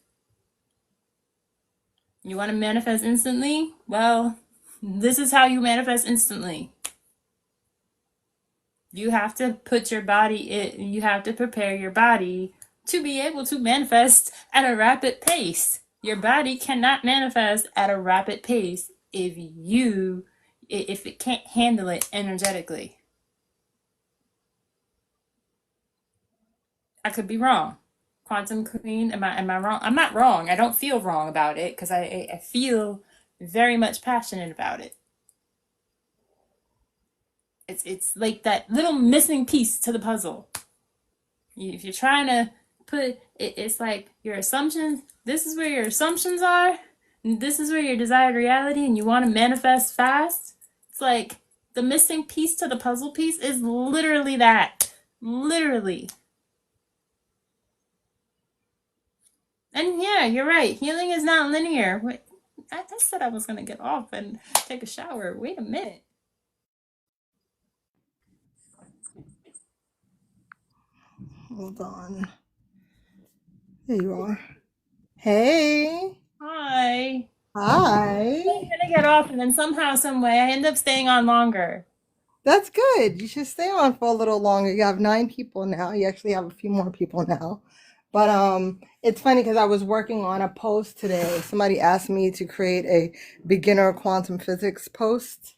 Speaker 1: You want to manifest instantly? Well, this is how you manifest instantly. You have to put your body in, you have to prepare your body to be able to manifest at a rapid pace. Your body cannot manifest at a rapid pace if it can't handle it energetically. I could be wrong. Quantum Queen, am I wrong? I'm not wrong. I don't feel wrong about it, because I feel very much passionate about it. It's like that little missing piece to the puzzle. If you're trying to put it, it's like your assumptions. This is where your assumptions are, and this is where your desired reality, and you want to manifest fast. It's like the missing piece to the puzzle piece is literally that. Literally. And yeah, you're right. Healing is not linear. Wait, I said I was gonna get off and take a shower. Wait a minute.
Speaker 3: Hold on. There you are. Hey.
Speaker 1: Hi. I'm
Speaker 3: Hi.
Speaker 1: gonna get off, and then somehow, some way, I end up staying on longer.
Speaker 3: That's good. You should stay on for a little longer. You have 9 people now. You actually have a few more people now. But it's funny because I was working on a post today. Somebody asked me to create a beginner quantum physics post.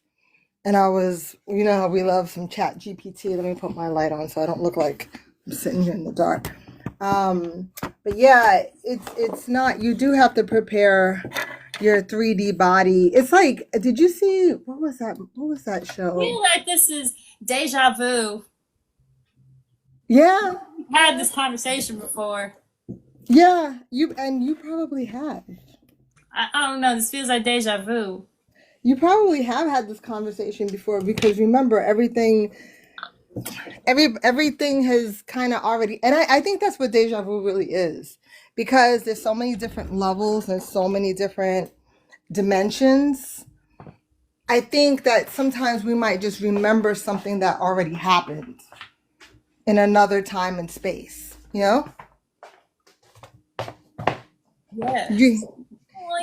Speaker 3: And I was, you know how we love some chat GPT. Let me put my light on so I don't look like I'm sitting here in the dark. But yeah, it's not, you do have to prepare your 3D body. It's like, did you see, what was that
Speaker 1: I
Speaker 3: show?
Speaker 1: feel like this is deja vu.
Speaker 3: Yeah,
Speaker 1: We've had this conversation before.
Speaker 3: yeah, you probably have.
Speaker 1: I don't know. This feels like deja vu.
Speaker 3: You probably have had this conversation before because remember everything has kind of already, and I think that's what deja vu really is, because there's so many different levels and so many different dimensions. I think that sometimes we might just remember something that already happened in another time and space, you know?
Speaker 1: Yes.
Speaker 3: You-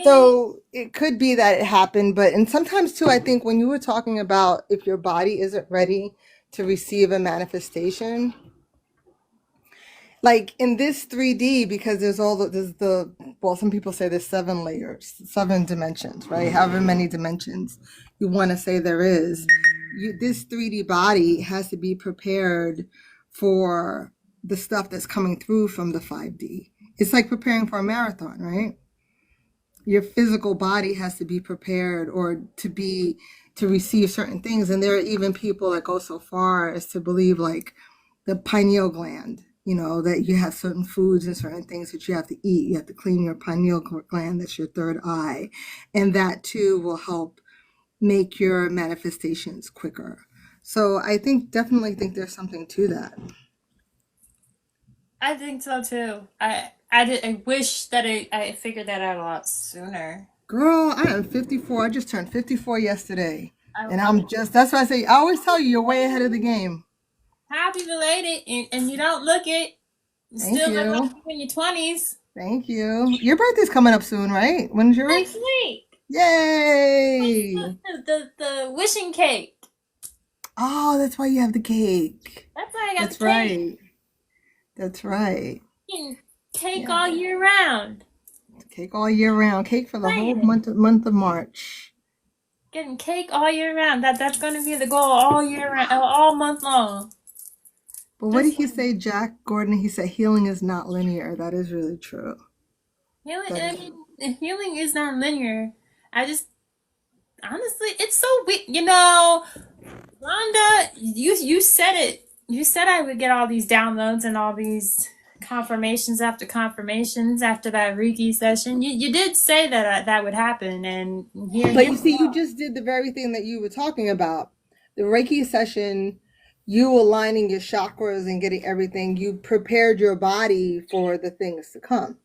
Speaker 3: So it could be that it happened, but and sometimes too, I think when you were talking about if your body isn't ready to receive a manifestation, like in this 3D, because there's the well, some people say there's 7 layers, 7 dimensions, right? However many dimensions you want to say there is, this 3D body has to be prepared for the stuff that's coming through from the 5D. It's like preparing for a marathon, right? Your physical body has to be prepared or to receive certain things. And there are even people that go so far as to believe like the pineal gland, you know, that you have certain foods and certain things that you have to eat. You have to clean your pineal gland, that's your third eye. And that too will help make your manifestations quicker. So I think definitely think there's something to that.
Speaker 1: I think so too. I wish that I figured that out a lot sooner.
Speaker 3: Girl, I am 54. I just turned 54 yesterday. And
Speaker 1: I
Speaker 3: that's why I say, I always tell you, you're way ahead of the game.
Speaker 1: happy belated, and you don't look it. You
Speaker 3: Thank
Speaker 1: still look like
Speaker 3: you.
Speaker 1: you're in your 20s.
Speaker 3: Thank you. Your birthday's coming up soon, right? When's
Speaker 1: Next
Speaker 3: yours?
Speaker 1: week.
Speaker 3: Yay!
Speaker 1: The wishing cake.
Speaker 3: Oh, that's why you have the cake.
Speaker 1: That's why I got the
Speaker 3: That's
Speaker 1: cake.
Speaker 3: right. That's right.
Speaker 1: Getting cake all
Speaker 3: Yeah.
Speaker 1: year round.
Speaker 3: Cake all year round. Cake for the whole
Speaker 1: Excited.
Speaker 3: month of March.
Speaker 1: Getting cake all year round. That's going to be the goal all year round, all month long.
Speaker 3: But what did
Speaker 1: Just
Speaker 3: he say, Jack Gordon? He said healing is not linear. That is really true.
Speaker 1: healing.
Speaker 3: That
Speaker 1: I
Speaker 3: is
Speaker 1: mean, healing is not linear. I just honestly, it's so weird. You know, Rhonda, you said it. You said I would get all these downloads and all these confirmations after that Reiki session. You did say that that would happen, and here
Speaker 3: But
Speaker 1: you
Speaker 3: you see, you just did the very thing that you were talking about. The Reiki session, you aligning your chakras and getting everything, you prepared your body for the things to come.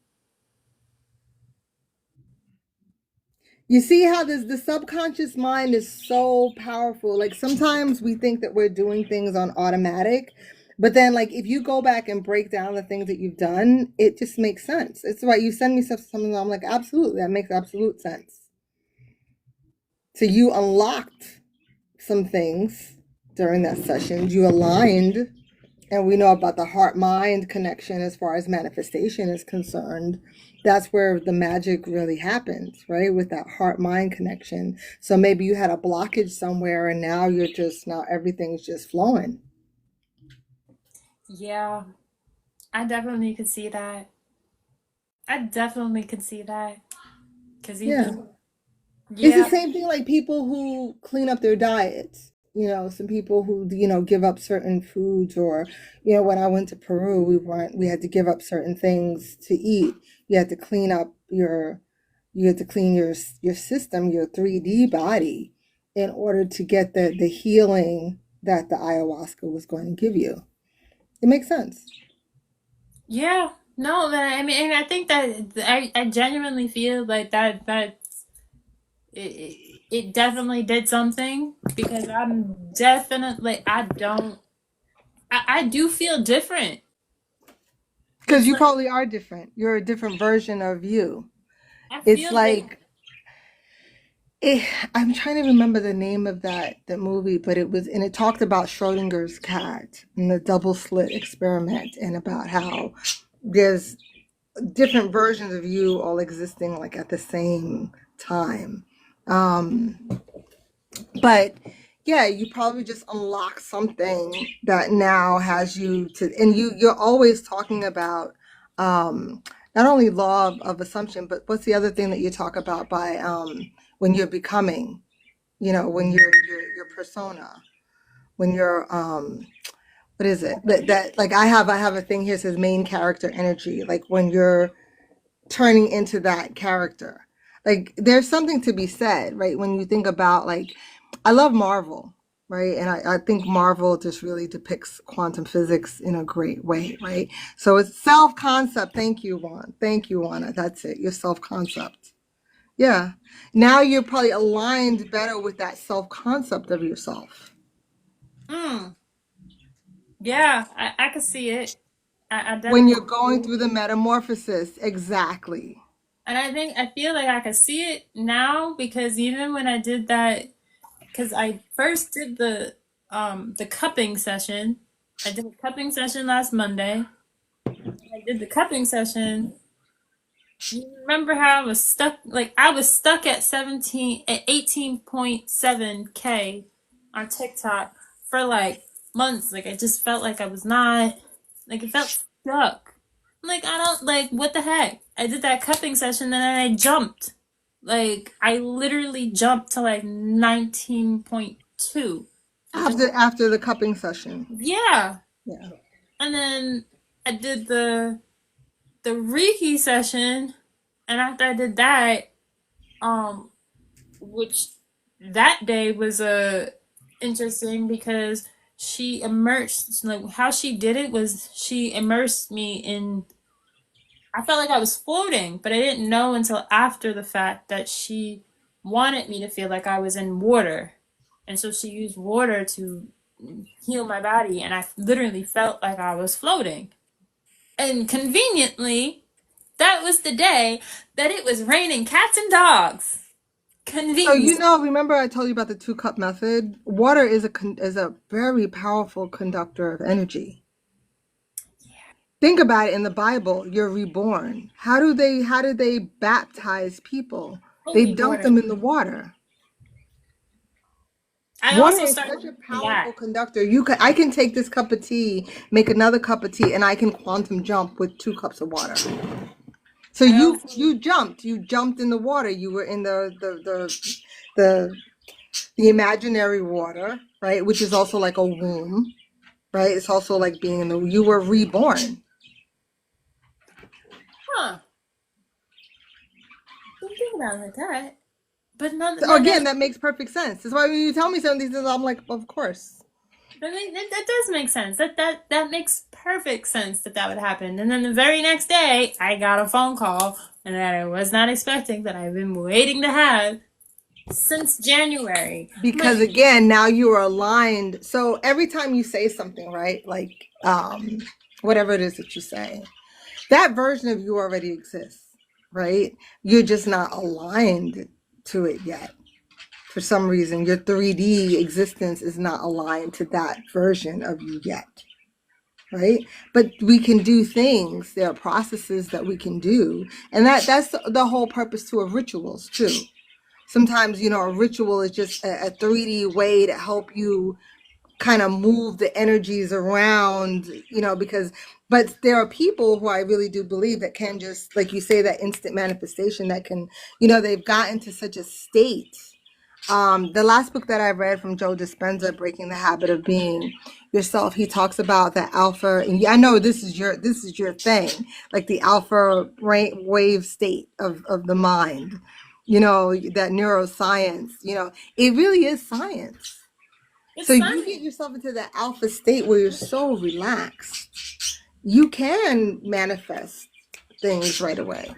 Speaker 3: You see how the subconscious mind is so powerful. Like sometimes we think that we're doing things on automatic, but then like if you go back and break down the things that you've done, it just makes sense. It's why you send me stuff something I'm like, absolutely, that makes absolute sense. So you unlocked some things during that session. You aligned, and we know about the heart mind connection as far as manifestation is concerned. That's where the magic really happens, right? With that heart mind connection. So maybe you had a blockage somewhere, and now everything's just flowing.
Speaker 1: yeah, I definitely could see that. I definitely could see that. Cause
Speaker 3: Yeah.
Speaker 1: even
Speaker 3: It's the
Speaker 1: yeah,
Speaker 3: same thing like people who clean up their diets. Some people who, give up certain foods or, when I went to Peru, we had to give up certain things to eat. You had to clean up you had to clean your system, your 3D body in order to get the healing that the ayahuasca was going to give you. It makes sense.
Speaker 1: yeah. No, that I mean, and I think that I genuinely feel like that it definitely did something because I'm definitely I don't I do feel different.
Speaker 3: Because
Speaker 1: It's
Speaker 3: you
Speaker 1: like
Speaker 3: probably are different. You're a different version of you.
Speaker 1: I
Speaker 3: It's
Speaker 1: feel like
Speaker 3: like it, I'm trying to remember the name of that movie, but it was and it talked about Schrodinger's cat and the double slit experiment and about how there's different versions of you all existing like at the same time. Um, but yeah, you probably just unlock something that now has you to, and you're always talking about um, not only law of assumption, but what's the other thing that you talk about by when you're becoming, when your persona, when you're what is it that like I have a thing here that says main character energy, like when you're turning into that character. Like there's something to be said, right? When you think about like I love Marvel, right? And I think Marvel just really depicts quantum physics in a great way, right? So it's self-concept. Thank you, Juan. Thank you, Juana. That's it. Your self-concept. Yeah. Now you're probably aligned better with that self-concept of yourself.
Speaker 1: mm, yeah, I could see it. I
Speaker 3: When
Speaker 1: definitely
Speaker 3: you're going
Speaker 1: do.
Speaker 3: through the metamorphosis, exactly.
Speaker 1: And I feel like I could see it now because even when I did that, because I first did the cupping session. I did a cupping session last Monday. I did the cupping session. You remember how I was stuck? Like I was stuck at 18.7K on TikTok for like months. Like I just felt like I was not, like it felt stuck. Like I don't like what the heck. I did that cupping session and then I jumped. Like I literally jumped to like 19.2. Like just
Speaker 3: After the cupping session.
Speaker 1: yeah.
Speaker 3: Yeah.
Speaker 1: And then I did the Reiki session, and after I did that, um, which that day was interesting because she immersed like how she did it was she immersed me in. I felt like I was floating, but I didn't know until after the fact that she wanted me to feel like I was in water, and so she used water to heal my body, and I literally felt like I was floating. And conveniently, that was the day that it was raining cats and dogs.
Speaker 3: So
Speaker 1: Convenient.
Speaker 3: remember I told you about the two cup method? Water is a very powerful conductor of energy. Think about it in the Bible, you're reborn. How do they baptize people? They
Speaker 1: Holy
Speaker 3: dunk
Speaker 1: water.
Speaker 3: them in the water.
Speaker 1: I
Speaker 3: Water
Speaker 1: also
Speaker 3: is
Speaker 1: started
Speaker 3: such a
Speaker 1: doing that.
Speaker 3: powerful conductor. I can take this cup of tea, make another cup of tea, and I can quantum jump with 2 cups of water. So
Speaker 1: I
Speaker 3: you
Speaker 1: also
Speaker 3: you jumped. You jumped in the water. You were in the the imaginary water, right? Which is also like a womb, right? It's also like being in the you were reborn.
Speaker 1: huh. Don't think about it like that. But not
Speaker 3: So
Speaker 1: that that
Speaker 3: again, that makes perfect sense. That's why when you tell me some of these things, I'm like, of course.
Speaker 1: that does make sense. That makes perfect sense that that would happen. And then the very next day, I got a phone call and that I was not expecting that I've been waiting to have since January. I'm
Speaker 3: Because
Speaker 1: like,
Speaker 3: again, now you are aligned. So every time you say something, right? Like whatever it is that you say, that version of you already exists, right? You're just not aligned to it yet. For some reason, your 3D existence is not aligned to that version of you yet, right? But we can do things. There are processes that we can do, and that's the whole purpose too of rituals too. Sometimes a ritual is just a 3D way to help you kind of move the energies around, because but there are people who I really do believe that can just like you say that instant manifestation that can, they've gotten to such a state. The last book that I read from Joe Dispenza, Breaking the Habit of Being Yourself, he talks about the alpha, and I know this is your thing, like the alpha wave state of the mind, that neuroscience, it really is science. So
Speaker 1: it's
Speaker 3: you
Speaker 1: science.
Speaker 3: get yourself into that alpha state where you're so relaxed, you can manifest things right away.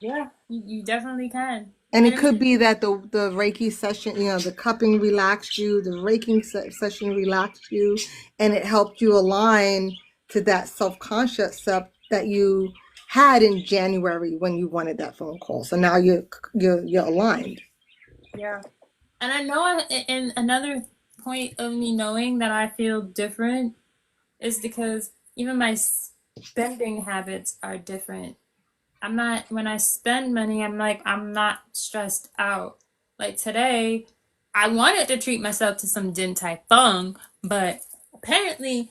Speaker 1: Yeah, you definitely can.
Speaker 3: And it
Speaker 1: And
Speaker 3: could be that the Reiki session, the cupping relaxed you, the Reiki session relaxed you, and it helped you align to that self-conscious self that you had in January when you wanted that phone call. So now you're aligned.
Speaker 1: yeah. And I know, and another point of me knowing that I feel different is because even my spending habits are different. I'm not, when I spend money, I'm like, I'm not stressed out. Like today, I wanted to treat myself to some Din Tai Fung, but apparently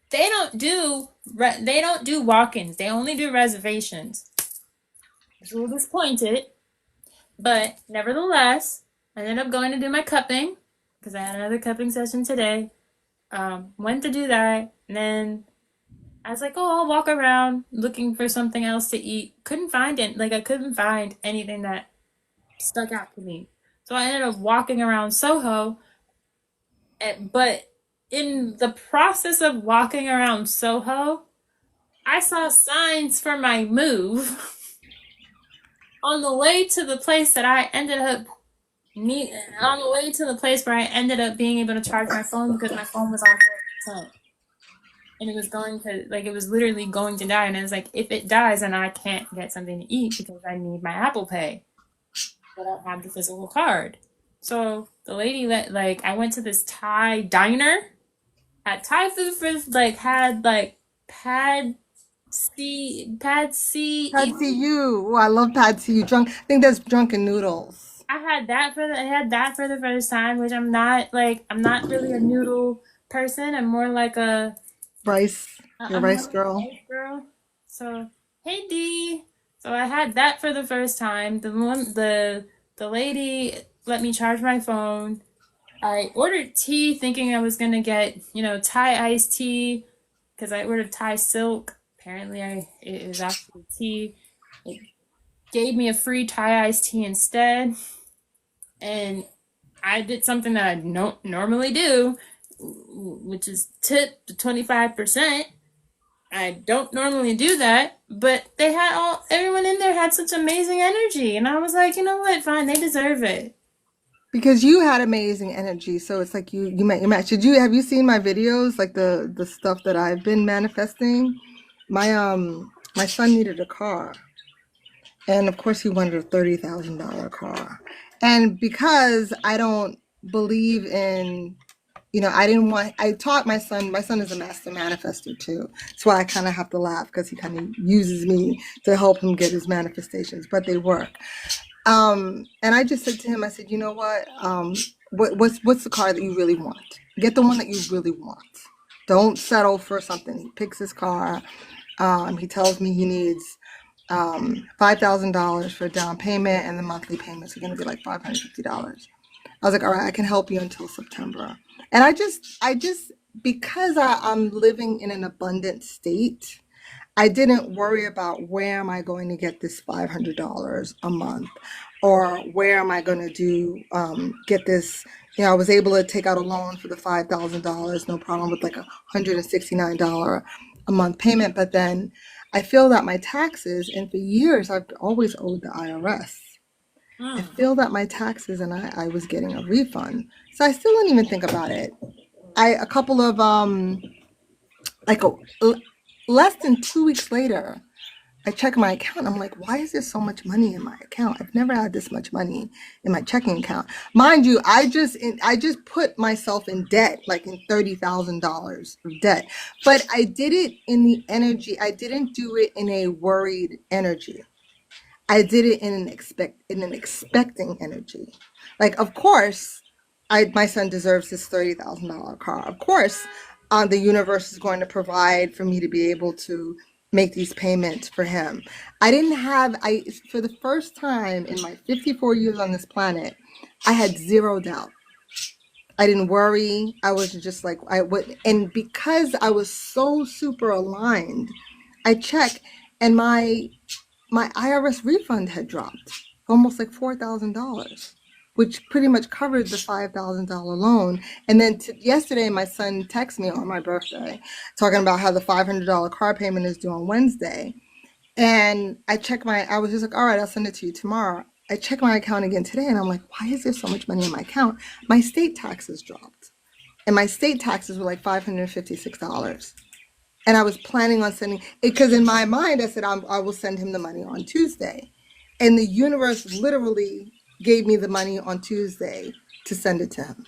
Speaker 1: they don't do walk-ins. They only do reservations. I was a little disappointed, but nevertheless, I ended up going to do my cupping because I had another cupping session today. Went to do that, and then I was like, oh, I'll walk around looking for something else to eat. Couldn't find it. Like, I couldn't find anything that stuck out to me. So I ended up walking around Soho. But in the process of walking around Soho, I saw signs for my move on the way to the place that I ended up me on the way to the place where I ended up being able to charge my phone because my phone was on 4%. And it was going to, like, it was literally going to die. And it was like, if it dies, then I can't get something to eat because I need my Apple Pay. I don't have the physical card. So the lady I went to this Thai diner at Thai food for, like, had, like, pad
Speaker 3: Pad
Speaker 1: C.
Speaker 3: see you. Oh, I love pad see you. Drunk. I think that's drunken noodles.
Speaker 1: I had that for the first time, which I'm not really a noodle person. I'm more like
Speaker 3: Rice. Your
Speaker 1: I'm more
Speaker 3: rice
Speaker 1: like a
Speaker 3: girl.
Speaker 1: rice girl. So hey D. So I had that for the first time. The lady let me charge my phone. I ordered tea thinking I was gonna get, Thai iced tea because I ordered Thai silk. Apparently it was actually tea. It gave me a free Thai iced tea instead. And I did something that I don't normally do, which is tip the 25%. I don't normally do that, but everyone in there had such amazing energy. And I was like, you know what? Fine, they deserve it.
Speaker 3: Because you had amazing energy, so it's like you match. Have you seen my videos, like the stuff that I've been manifesting? My son needed a car, and of course he wanted a $30,000 car. And because I don't believe in, I didn't want. I taught my son. My son is a master manifester too. That's why I kind of have to laugh because he kind of uses me to help him get his manifestations, but they work. And I just said to him, I said, you know what? What's the car that you really want? Get the one that you really want. Don't settle for something. He picks his car. He tells me he needs $5,000 for a down payment, and the monthly payments are going to be like $550. I was like, all right, I can help you until September. And I just because I'm living in an abundant state, I didn't worry about where am I going to get this $500 a month, or where am I going to get this. I was able to take out a loan for the $5,000, no problem, with like $169 a month payment. But then I feel that my taxes, and for years I've always owed the IRS. I
Speaker 1: Mm.
Speaker 3: feel that my taxes, and I was getting a refund. So I still didn't even think about it. A couple of like less than 2 weeks later, I check my account. I'm like, why is there so much money in my account? I've never had this much money in my checking account. Mind you, I just put myself in debt, like in $30,000 of debt. But I did it in the energy. I didn't do it in a worried energy. I did it in an expecting energy. Like, of course, my son deserves this $30,000 car. Of course, the universe is going to provide for me to be able to make these payments for him. I didn't have I For the first time in my 54 years on this planet, I had zero doubt. I didn't worry. I was just like I would, and because I was so super aligned, I check, and my IRS refund had dropped almost like $4,000, which pretty much covered the $5,000 loan. And then yesterday, my son texted me on my birthday talking about how the $500 car payment is due on Wednesday. And I was just like, all right, I'll send it to you tomorrow. I check my account again today and I'm like, why is there so much money in my account? My state taxes dropped. And my state taxes were like $556. And I was planning on sending it because in my mind, I said, I will send him the money on Tuesday. And the universe literally gave me the money on Tuesday to send it to him.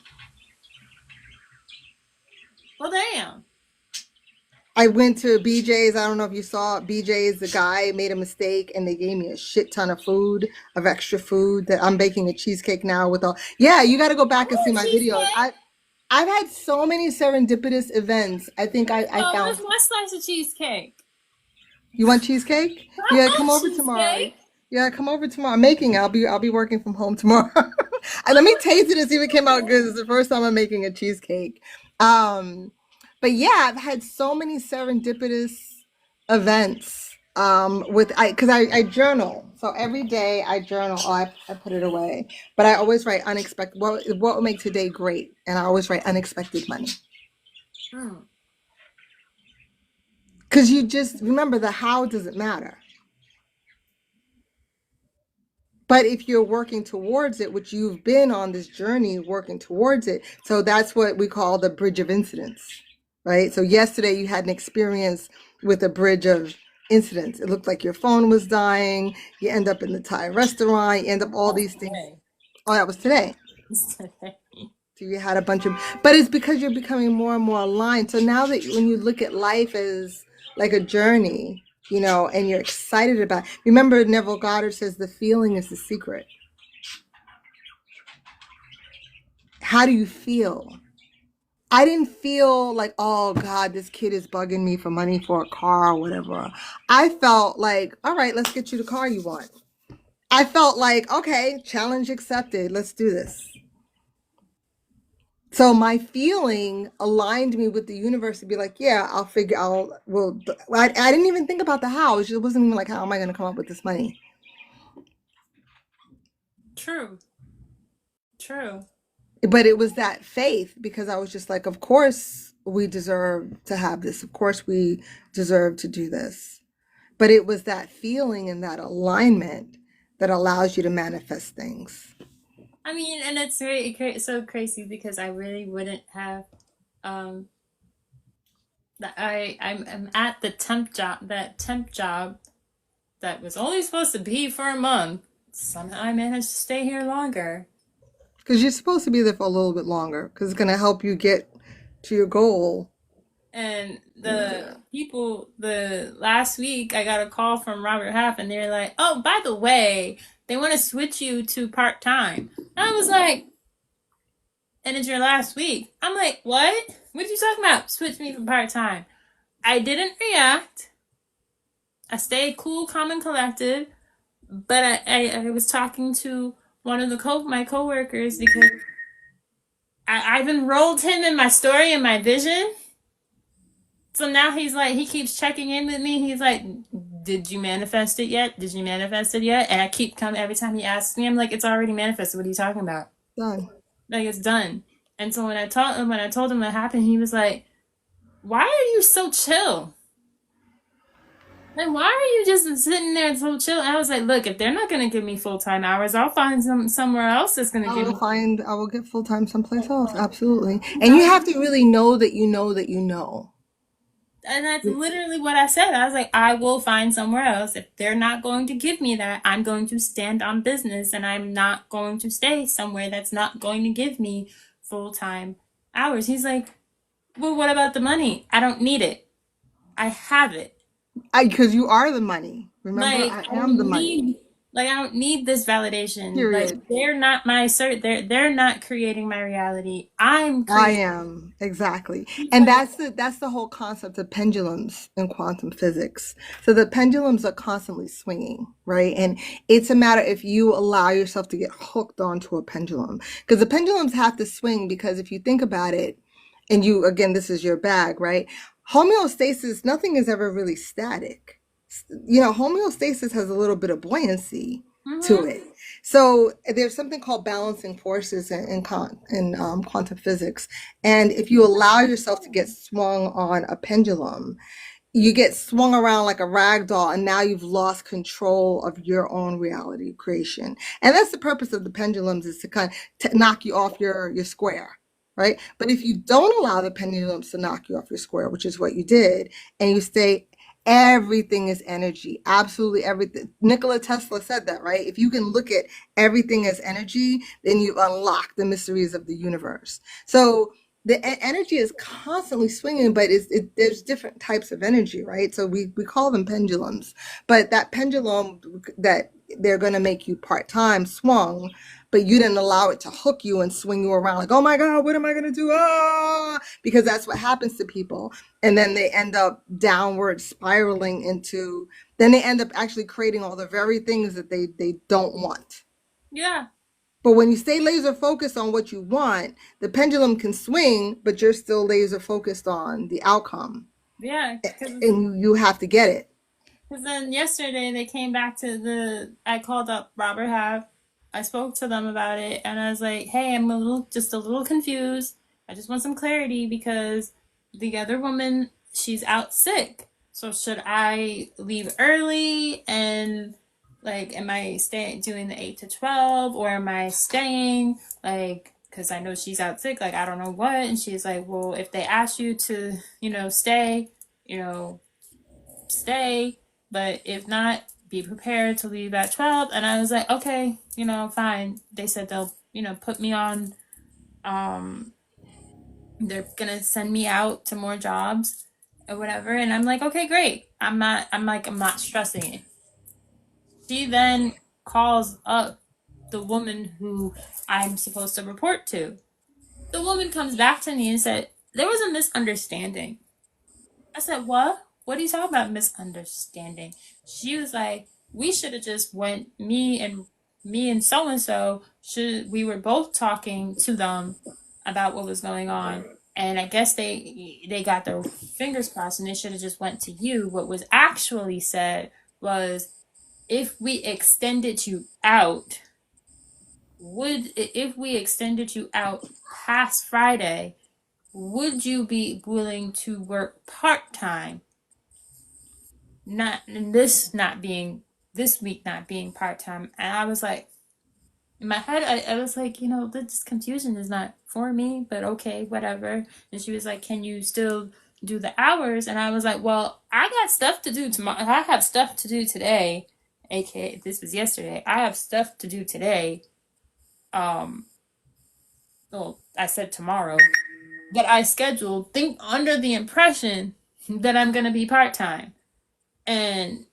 Speaker 1: Well, damn.
Speaker 3: I went to BJ's. I don't know if you saw it. BJ's, the guy made a mistake and they gave me a shit ton of food, of extra food that I'm baking a cheesecake now with all. Yeah, you got to go back and see
Speaker 1: Oh,
Speaker 3: my videos.
Speaker 1: cheesecake.
Speaker 3: I've had so many serendipitous events. I think I
Speaker 1: Oh,
Speaker 3: found.
Speaker 1: where's my slice of cheesecake?
Speaker 3: You want cheesecake?
Speaker 1: I
Speaker 3: Yeah, come
Speaker 1: want
Speaker 3: over tomorrow.
Speaker 1: cheesecake.
Speaker 3: Yeah, come over tomorrow. I'm making it. I'll be working from home tomorrow. And let me taste it and see if it came out good. It's the first time I'm making a cheesecake. Um, but yeah, I've had so many serendipitous events. With I journal. So every day I journal. Oh, I put it away. But I always write unexpected. What would make today great? And I always write unexpected money.
Speaker 1: Mm,
Speaker 3: Because you just remember the how doesn't matter. But if you're working towards it, which you've been on this journey working towards it, so that's what we call the bridge of incidents, right? So yesterday you had an experience with a bridge of incidents. It looked like your phone was dying. You end up in the Thai restaurant. You end up all
Speaker 1: that's
Speaker 3: these things.
Speaker 1: today.
Speaker 3: Oh, that was today.
Speaker 1: It's today.
Speaker 3: So you had a bunch of, but it's because you're becoming more and more aligned. So now that when you look at life as like a journey, and you're excited about, remember Neville Goddard says the feeling is the secret. How do you feel? I didn't feel like, oh God, this kid is bugging me for money for a car or whatever. I felt like, all right, let's get you the car you want. I felt like, okay, challenge accepted. Let's do this. So my feeling aligned me with the universe to be like, yeah, I didn't even think about the how. It just wasn't even like, how am I going to come up with this money?
Speaker 1: True. True.
Speaker 3: But it was that faith because I was just like, of course we deserve to have this. Of course we deserve to do this. But it was that feeling and that alignment that allows you to manifest things.
Speaker 1: I mean, and it's so crazy because I really wouldn't have. Um, I'm at the temp job that was only supposed to be for a month. Somehow I managed to stay here longer.
Speaker 3: Because you're supposed to be there for a little bit longer because it's going to help you get to your goal.
Speaker 1: And
Speaker 3: Yeah.
Speaker 1: the last week, I got a call from Robert Half, and they're like, "Oh, by the way, they want to switch you to part time." I was like, "And it's your last week." I'm like, "What? What are you talking about? Switch me from part time?" I didn't react. I stayed cool, calm, and collected. But I was talking to one of my coworkers because I've enrolled him in my story and my vision. So now he's like, he keeps checking in with me. He's like, "Did you manifest it yet? Did you manifest it yet?" And I keep coming every time he asks me. I'm like, "It's already manifested. What are you talking about?
Speaker 3: Done.
Speaker 1: Like, it's done." And so when I told him what happened, he was like, "Why are you so chill? Like, why are you just sitting there so chill?" And I was like, "Look, if they're not gonna give me full time hours, I'll find somewhere else that's gonna give me."
Speaker 3: I will get full time someplace else. Absolutely. And you have to really know that you know that you know.
Speaker 1: And that's literally what I said. I was like, "I will find somewhere else. If they're not going to give me that, I'm going to stand on business and I'm not going to stay somewhere that's not going to give me full time hours." He's like, "Well, what about the money?" "I don't need it. I have it.
Speaker 3: Because you are the money. Remember,
Speaker 1: Like,
Speaker 3: I am the money.
Speaker 1: I don't need this validation. Like,
Speaker 3: Period.
Speaker 1: they're not my cert. They're not creating my reality. I'm
Speaker 3: I
Speaker 1: creating."
Speaker 3: am. Exactly.
Speaker 1: He's
Speaker 3: And
Speaker 1: like,
Speaker 3: that's the whole concept of pendulums in quantum physics. So the pendulums are constantly swinging, right? And it's a matter if you allow yourself to get hooked onto a pendulum. Because the pendulums have to swing because if you think about it, and you again, this is your bag, right? Homeostasis, nothing is ever really static. Homeostasis has a little bit of buoyancy to
Speaker 1: mm-hmm.
Speaker 3: it. So there's something called balancing forces in quantum physics. And if you allow yourself to get swung on a pendulum, you get swung around like a rag doll, and now you've lost control of your own reality creation. And that's the purpose of the pendulums, is to kind of knock you off your square, right? But if you don't allow the pendulums to knock you off your square, which is what you did, and you stay, everything is energy, absolutely everything. Nikola Tesla said that, right? If you can look at everything as energy, then you unlock the mysteries of the universe. So the energy is constantly swinging, but there's different types of energy, right? So we call them pendulums, but that pendulum that they're going to make you part-time swung, but you didn't allow it to hook you and swing you around like, oh my God, what am I going to do? Ah, because that's what happens to people. And then they end up downward spiraling into, then they end up actually creating all the very things that they don't want.
Speaker 1: Yeah,
Speaker 3: But when you stay laser focused on what you want, the pendulum can swing, but you're still laser focused on the outcome.
Speaker 1: yeah, because
Speaker 3: And you have to get it.
Speaker 1: then yesterday they came back to I called up Robert Half. I spoke to them about it, and I was like, "Hey, I'm just a little confused. I just want some clarity because the other woman, she's out sick. So should I leave early and like, am I staying doing the 8 to 12, or am I staying like?" Because I know she's out sick, like I don't know what, and she's like, "Well, if they ask you to, stay, you know, stay, but if not, be prepared to leave at 12." And I was like, okay, fine. They said they'll, put me on, um, they're gonna send me out to more jobs or whatever. And I'm like, okay, great. I'm not stressing it. She then calls up the woman who I'm supposed to report to. The woman comes back to me and said, there was a misunderstanding. I said, "What? What are you talking about misunderstanding?" She was like, "We should have just went, me and so and so should we were both talking to them about what was going on. And I guess they got their fingers crossed and they should have just went to you. What was actually said was, if we extended you out, would if we extended you out past Friday, would you be willing to work part-time, not and this week not being part-time?" And I was like, in my head, I was like, this confusion is not for me, but okay, whatever. And she was like, can you still do the hours? And I was like, well, I got stuff to do tomorrow. I have stuff to do today, aka this was yesterday. I have stuff to do today. um well, I said tomorrow, that I scheduled, think under the impression that I'm gonna be part-time. And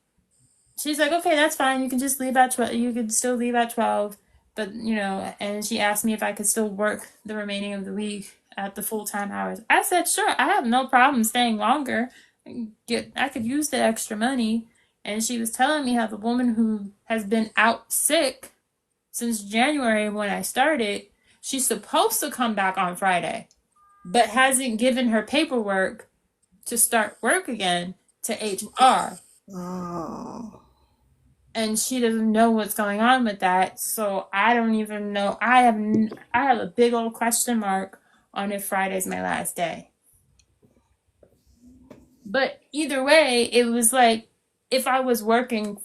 Speaker 1: she's like, okay, that's fine. You can just leave at 12. You could still leave at 12. But, and she asked me if I could still work the remaining of the week at the full time hours. I said, sure, I have no problem staying longer. I could use the extra money. And she was telling me how the woman who has been out sick since January when I started, she's supposed to come back on Friday, but hasn't given her paperwork to start work again to HR.
Speaker 3: Oh,
Speaker 1: And she doesn't know what's going on with that. So I don't even know. I have a big old question mark on if Friday's my last day. But either way, it was like, if I was working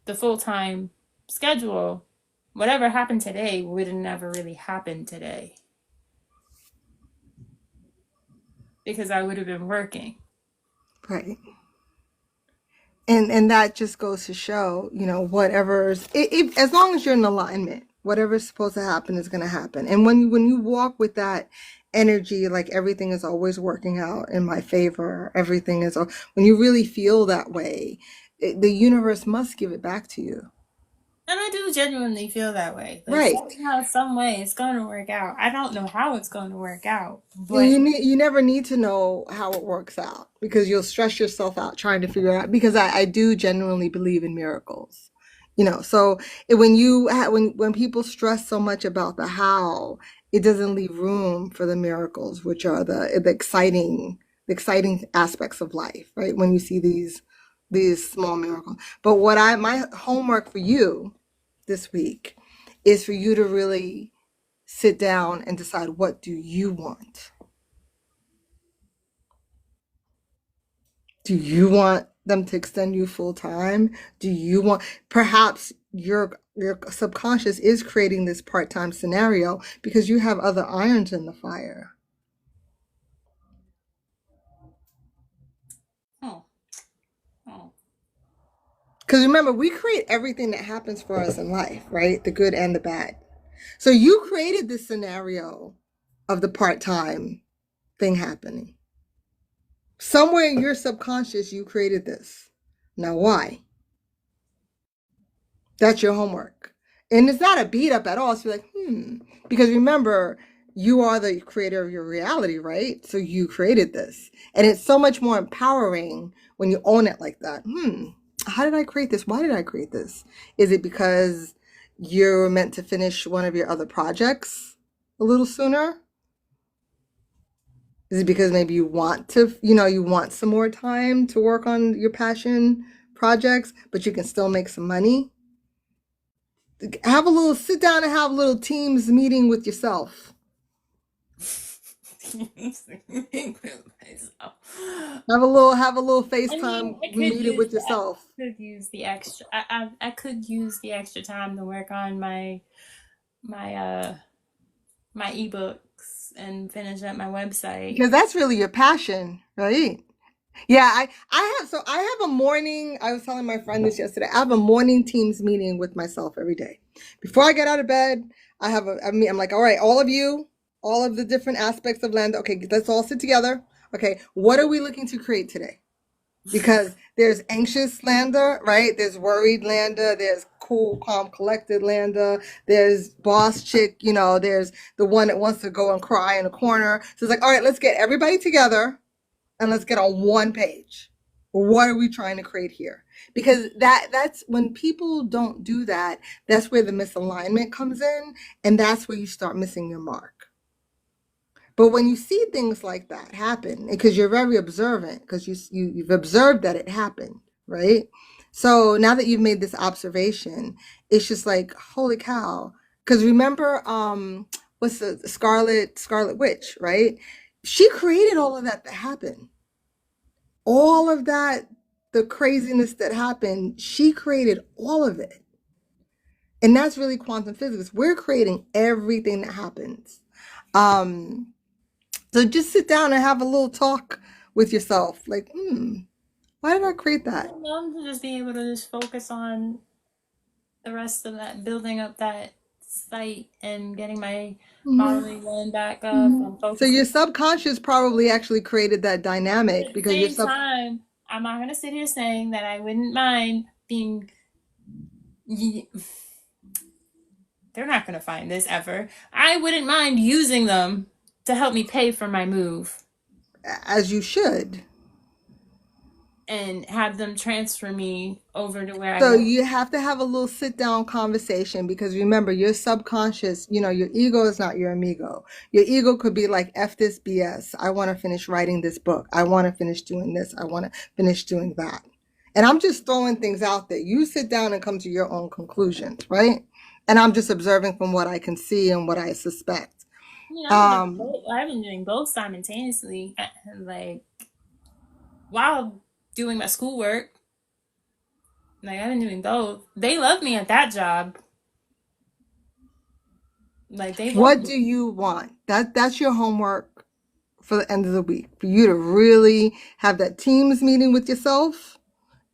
Speaker 1: the full-time schedule, whatever happened today would have never really happened today because I would have been working.
Speaker 3: right. And that just goes to show, whatever's as long as you're in alignment, whatever's supposed to happen is going to happen. And when you walk with that energy, like everything is always working out in my favor, everything is, when you really feel that way, the universe must give it back to you.
Speaker 1: And I do genuinely feel that way. Like
Speaker 3: Right.
Speaker 1: somehow, some way, it's going to work out. I don't know how it's going to work out,
Speaker 3: And
Speaker 1: but
Speaker 3: you never need to know how it works out, because you'll stress yourself out trying to figure out, because I do genuinely believe in miracles. So when people stress so much about the how, it doesn't leave room for the miracles, which are the exciting aspects of life, right? When you see these small miracles. But my homework for you this week is for you to really sit down and decide, what do you want? Do you want them to extend you full time? Do you want perhaps your subconscious is creating this part-time scenario because you have other irons in the fire.
Speaker 1: Oh, oh.
Speaker 3: Because remember, we create everything that happens for us in life, right? The good and the bad. So you created this scenario of the part-time thing happening. Somewhere in your subconscious, you created this. Now, why? That's your homework. And it's not a beat up at all. So you're like, because remember, you are the creator of your reality, right? So you created this. And it's so much more empowering when you own it like that. How did I create this? Why did I create this? Is it because you're meant to finish one of your other projects a little sooner? Is it because maybe you want to, you want some more time to work on your passion projects, but you can still make some money? Have a little sit down and have a little teams meeting with yourself. Have a little
Speaker 1: I mean,
Speaker 3: FaceTime meeting with yourself.
Speaker 1: could use the extra. I could use the extra time to work on my my ebooks and finish up my website.
Speaker 3: Because that's really your passion, right? Yeah, I have a morning, I was telling my friend this yesterday. I have a morning teams meeting with myself every day. Before I get out of bed, I'm like, all right, all of you, all of the different aspects of land. Okay, let's all sit together. Okay, what are we looking to create today? Because there's anxious Landa, right? There's worried Landa, there's cool, calm, collected Landa, there's boss chick, there's the one that wants to go and cry in a corner. So it's like, all right, let's get everybody together and let's get on one page. What are we trying to create here? Because that's when people don't do that, that's where the misalignment comes in, and that's where you start missing your mark. But when you see things like that happen, because you're very observant, because you've observed that it happened, right? So now that you've made this observation, it's just like, holy cow. Because remember, what's the Scarlet Witch, right? She created all of that happen. All of that, the craziness that happened, she created all of it. And that's really quantum physics. We're creating everything that happens. Um, So just sit down and have a little talk with yourself. Like, why did I create that?
Speaker 1: I'd love to just be able to just focus on the rest of that, building up that site and getting my
Speaker 3: hmm
Speaker 1: following going back up
Speaker 3: hmm
Speaker 1: and
Speaker 3: So your
Speaker 1: focusing.
Speaker 3: subconscious probably actually created that dynamic
Speaker 1: At the
Speaker 3: because your
Speaker 1: same
Speaker 3: sub.
Speaker 1: time, I'm not gonna sit here saying that I wouldn't mind being. They're not gonna find this ever. I wouldn't mind using them to help me pay for my move
Speaker 3: As you should.
Speaker 1: and have them transfer me over to where I
Speaker 3: So
Speaker 1: want.
Speaker 3: you have to have a little sit down conversation because remember, your subconscious, your ego is not your amigo. Your ego could be like, F this BS. I want to finish writing this book. I want to finish doing this. I want to finish doing that. And I'm just throwing things out there. You sit down and come to your own conclusions, right? And I'm just observing from what I can see and what I suspect.
Speaker 1: I mean,
Speaker 3: Um,
Speaker 1: I've been doing both simultaneously, like while doing my schoolwork. Like I've been doing both. They love me at that job. Like they love
Speaker 3: what
Speaker 1: me.
Speaker 3: do you want? That's your homework for the end of the week. For you to really have that teams meeting with yourself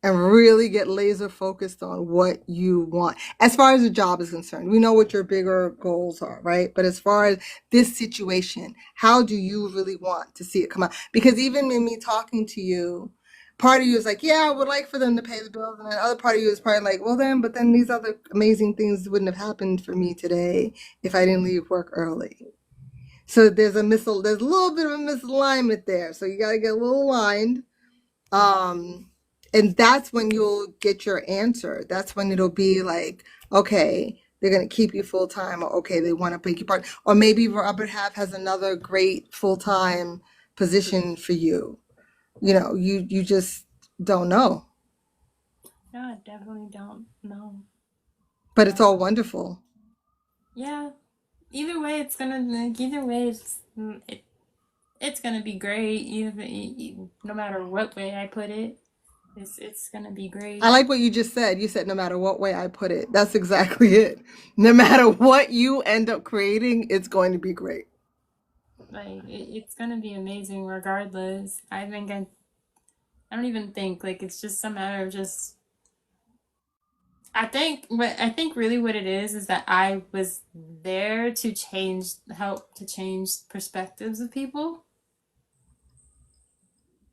Speaker 3: and really get laser focused on what you want. As far as the job is concerned, we know what your bigger goals are, right? But as far as this situation, how do you really want to see it come out? Because even in me talking to you, part of you is like, yeah, I would like for them to pay the bills. And the other part of you is probably like, well, but then these other amazing things wouldn't have happened for me today if I didn't leave work early. So there's a little bit of a misalignment there. So you got to get a little aligned. Um, and that's when you'll get your answer. That's when it'll be like, okay, they're going to keep you full time, or okay, they want to make you part, or maybe Robert Half has another great full time position for you. You just don't know,
Speaker 1: No, I definitely don't know.
Speaker 3: but it's
Speaker 1: But
Speaker 3: all wonderful.
Speaker 1: yeah, either way, it's gonna. Like, either way, it it's gonna be great, even no matter what way I put it. It's gonna be
Speaker 3: I
Speaker 1: great.
Speaker 3: like what you just said. You said no matter what way I put it. That's exactly it. No matter what you end up creating, it's going to be great.
Speaker 1: Like it's gonna be amazing regardless. I don't even think like it's just a matter of just. I think really what it is that I was there to help to change perspectives of people,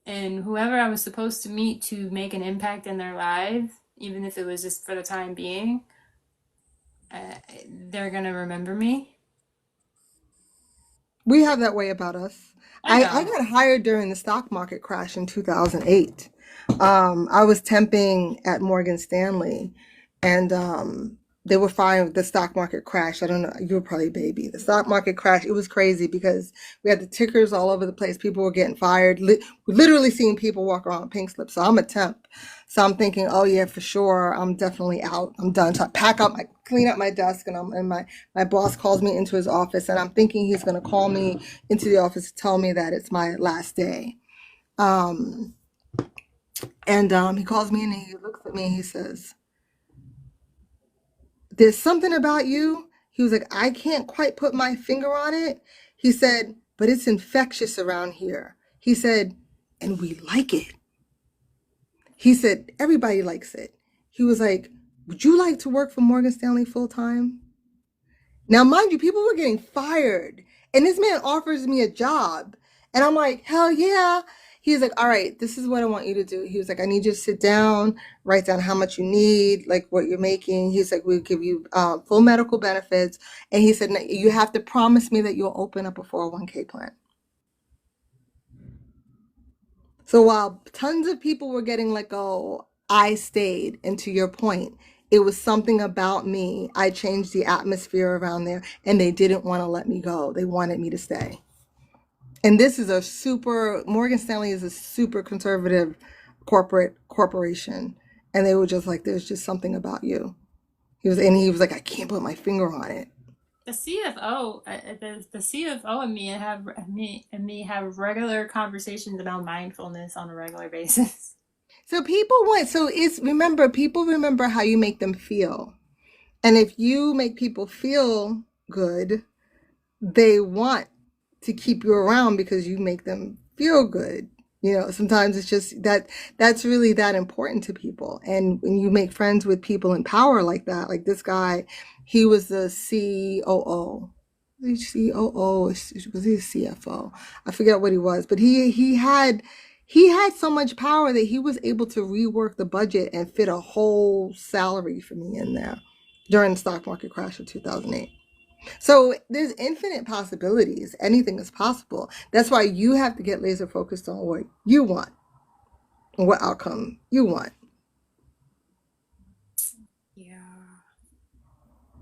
Speaker 1: and whoever I was supposed to meet to make an impact in their life, even if it was just for the time being, uh, they're gonna remember me.
Speaker 3: We have that way about us.
Speaker 1: I
Speaker 3: I
Speaker 1: know.
Speaker 3: got hired during the stock market crash in 2008. I was temping at Morgan Stanley, and they were fine. The stock market crash. I don't know. You were probably a baby. The stock market crash. It was crazy because we had the tickers all over the place. People were getting fired. We're literally seeing people walk around with pink slips. So I'm a temp. So I'm thinking, oh yeah, for sure. I'm definitely out. I'm done. So I clean up my desk, and my boss calls me into his office, and I'm thinking he's going to call me into the office to tell me that it's my last day. Um, and he calls me and he looks at me and he says, "There's something about you." He was like, "I can't quite put my finger on it." He said, "But it's infectious around here." He said, "And we like it." He said, "Everybody likes it." He was like, "Would you like to work for Morgan Stanley full time?" Now, mind you, people were getting fired, and this man offers me a job, and I'm like, hell yeah. He's like, all right, this is what I want you to do. He was like, I need you to sit down, write down how much you need, like what you're making. He's like, we'll give you full medical benefits. And he said, you have to promise me that you'll open up a 401k plan. So while tons of people were getting let go, I stayed. And to your point, it was something about me. I changed the atmosphere around there, and they didn't want to let me go. They wanted me to stay. And this is Morgan Stanley is a super conservative corporation. And they were just like, there's just something about you. He was like, I can't put my finger on it.
Speaker 1: The CFO and me have regular conversations about mindfulness on a regular basis.
Speaker 3: People remember how you make them feel. And if you make people feel good, they want to keep you around because you make them feel good. Sometimes it's just that's really that important to people. And when you make friends with people in power like that, like this guy, he was the COO. COO, was he a CFO? I forget what he was, but he had so much power that he was able to rework the budget and fit a whole salary for me in there during the stock market crash of 2008. So there's infinite possibilities. Anything is possible. That's why you have to get laser focused on what you want and what outcome you want.
Speaker 1: Yeah.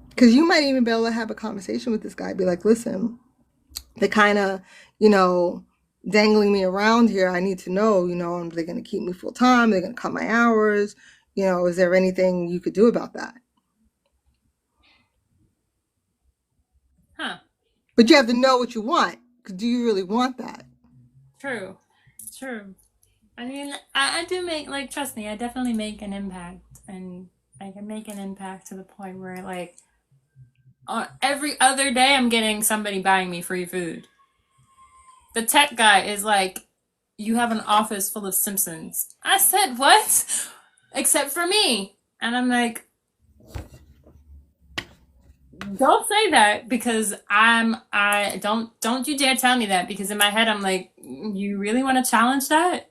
Speaker 3: Because you might even be able to have a conversation with this guy. Be like, listen, the kind of, you know, dangling me around here. I need to know, are they going to keep me full time? Are they going to cut my hours? Is there anything you could do about that?
Speaker 1: Huh.
Speaker 3: But you have to know what you want. Because do you really want that?
Speaker 1: True. True. I mean, I do make, like, trust me, I definitely make an impact. And I can make an impact to the point where, like, every other day I'm getting somebody buying me free food. The tech guy is like, you have an office full of Simpsons. I said, what? Except for me. And I'm like, don't say that because I don't you dare tell me that because in my head I'm like, you really want to challenge that?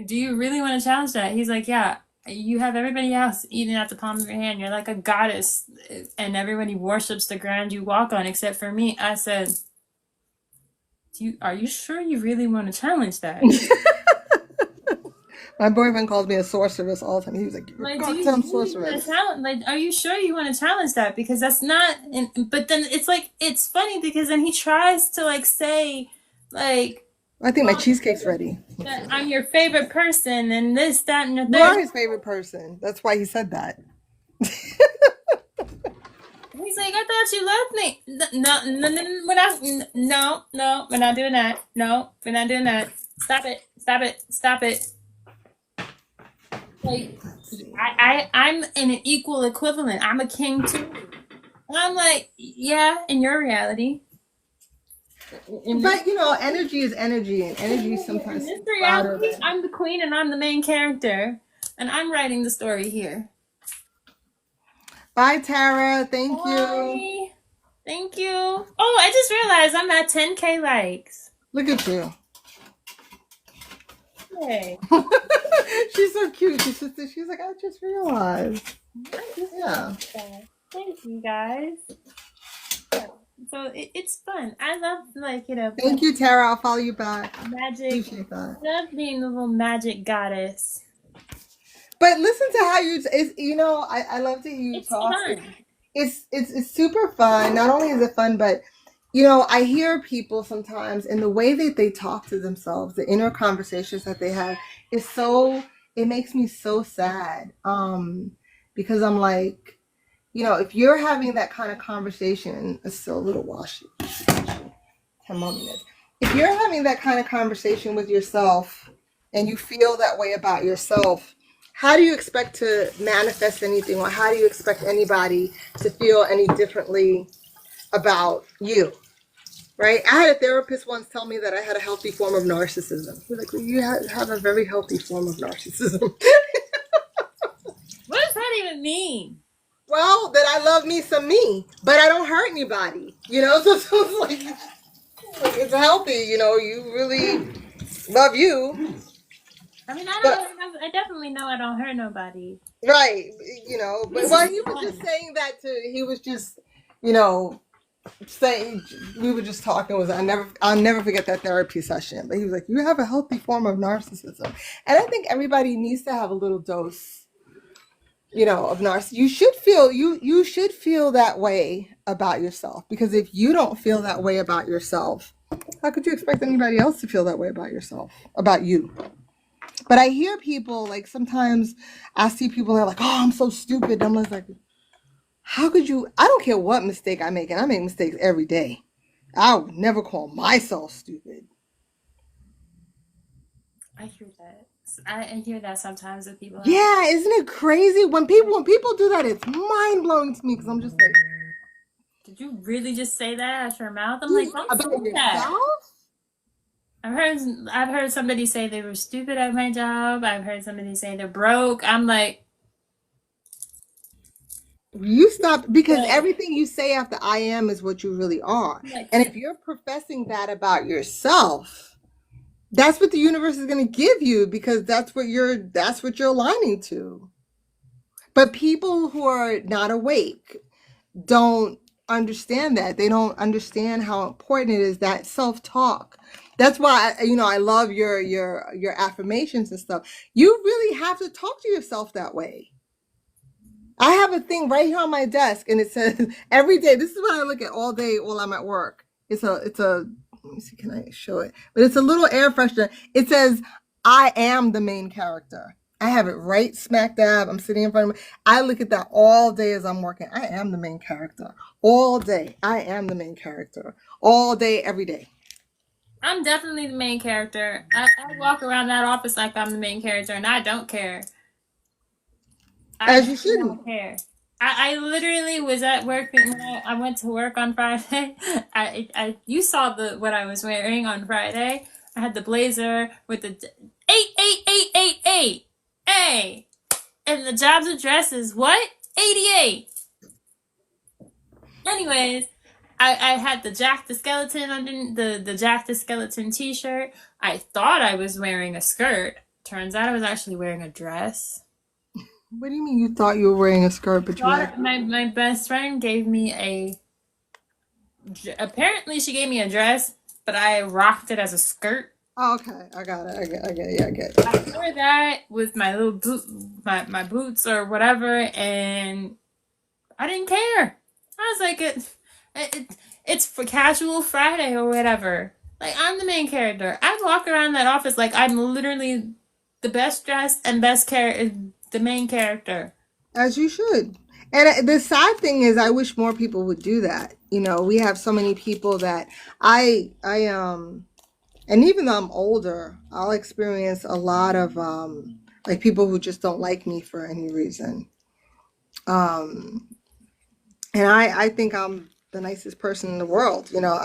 Speaker 1: Do you really want to challenge that? He's like, yeah, you have everybody else eating at the palm of your hand. You're like a goddess, and everybody worships the ground you walk on except for me. I said, are you sure you really want to challenge that?
Speaker 3: My boyfriend calls me a sorceress all the time. He was like, "You're a
Speaker 1: Like, do you
Speaker 3: goddamn
Speaker 1: really want to
Speaker 3: sorceress."
Speaker 1: challenge? Like, are you sure you want to challenge that? Because that's not. But then it's like it's funny because then he tries to like say, like,
Speaker 3: I think my
Speaker 1: well,
Speaker 3: cheesecake's ready.
Speaker 1: that I'm your favorite person and this, that, and the
Speaker 3: You are
Speaker 1: third.
Speaker 3: his favorite person. That's why he said that.
Speaker 1: He's He's like, I thought you loved me. No, no, no, no, no, we're not doing that. No, we're not doing that. Stop it, stop it, stop it. Like, I'm an equal equivalent. I'm a king too. And I'm like, yeah, in your reality.
Speaker 3: But you know, energy is energy, and energy is
Speaker 1: In
Speaker 3: sometimes
Speaker 1: this
Speaker 3: louder
Speaker 1: reality,
Speaker 3: than.
Speaker 1: I'm the queen and I'm the main character. And I'm writing the story here.
Speaker 3: Bye, Tara. Thank you.
Speaker 1: Bye. Thank you. Oh, I just realized I'm at 10K likes.
Speaker 3: Look at you.
Speaker 1: Yay.
Speaker 3: She's so cute. She's like, I just realized. Yeah.
Speaker 1: Thank you guys. So it's fun. I love
Speaker 3: Thank you, Tara. I'll follow you back.
Speaker 1: magic.
Speaker 3: Appreciate that.
Speaker 1: I love being a little magic goddess.
Speaker 3: But listen to how you know, I love to hear you
Speaker 1: It's
Speaker 3: talk.
Speaker 1: fun.
Speaker 3: It's super fun. Not only is it fun, but you know, I hear people sometimes, and the way that they talk to themselves, the inner conversations that they have, is so. It makes me so sad. Because I'm like, you know, if you're having that kind of conversation, it's still a little washy. 10 more minutes. If you're having that kind of conversation with yourself, and you feel that way about yourself, how do you expect to manifest anything, or how do you expect anybody to feel any differently about you? Right? I had a therapist once tell me that I had a healthy form of narcissism. He's like, well, you have a very healthy form of narcissism.
Speaker 1: What does that even mean?
Speaker 3: Well, that I love me some me, but I don't hurt anybody. You know, so it's like it's healthy. You know, you really love you.
Speaker 1: I mean, I
Speaker 3: But
Speaker 1: don't. I definitely know I don't hurt nobody.
Speaker 3: right, you know, but
Speaker 1: This
Speaker 3: well,
Speaker 1: is
Speaker 3: he was just
Speaker 1: fun.
Speaker 3: saying that he was just, you know, saying we were just talking. I'll never forget that therapy session. But he was like, you have a healthy form of narcissism, and I think everybody needs to have a little dose, you know, of narcissism. You should feel that way about yourself, because if you don't feel that way about yourself, how could you expect anybody else to feel that way about you? But I hear people, like, sometimes I see people, they're like, oh, I'm so stupid. I'm just like, how could you? I don't care what mistake I make, and I make mistakes every day. I would never call myself stupid.
Speaker 1: I hear that. I hear that sometimes with people.
Speaker 3: Yeah, isn't it crazy? When people do that, it's mind blowing to me, because I'm just like,
Speaker 1: Did you really just say that out your mouth? I'm like, don't
Speaker 3: about
Speaker 1: say that.
Speaker 3: yourself?
Speaker 1: I've heard somebody say they were stupid at my job. I've heard somebody say they're broke. I'm like,
Speaker 3: You stop, because
Speaker 1: but,
Speaker 3: everything you say after I am is what you really are.
Speaker 1: like,
Speaker 3: And if you're professing that about yourself, that's what the universe is going to give you, because that's what you're aligning to. But people who are not awake don't understand that. They don't understand how important it is, that self-talk. That's why I love your affirmations and stuff. You really have to talk to yourself that way. I have a thing right here on my desk, and it says every day. This is what I look at all day while I'm at work. It's a let me see, can I show it? But it's a little air freshener. It says, I am the main character. I have it right smack dab. I'm sitting in front of me. I look at that all day as I'm working. I am the main character. All day. I am the main character. All day, every day.
Speaker 1: I'm definitely the main character. I walk around that office like I'm the main character, and I don't care. I
Speaker 3: As
Speaker 1: do
Speaker 3: you should.
Speaker 1: not care. I literally was at work when I went to work on Friday. You saw what I was wearing on Friday. I had the blazer with the 88888 A, and the job's address is what 88. Anyways, I had the Jack the Skeleton under the Jack the Skeleton T-shirt. I thought I was wearing a skirt. Turns out I was actually wearing a dress.
Speaker 3: What do you mean you thought you were wearing a skirt, but you were?
Speaker 1: My best friend gave me apparently she gave me a dress, but I rocked it as a skirt.
Speaker 3: Oh, okay. I got it. I get it. Yeah, I get it.
Speaker 1: I wore that with my little my boots or whatever, and I didn't care. I was like, it's for casual Friday or whatever. Like, I'm the main character. I walk around that office like I'm literally the best dressed and the main character.
Speaker 3: As you should. And the sad thing is, I wish more people would do that. You know, we have so many people that and even though I'm older, I'll experience a lot of like people who just don't like me for any reason. Um, and I think I'm the nicest person in the world. You know,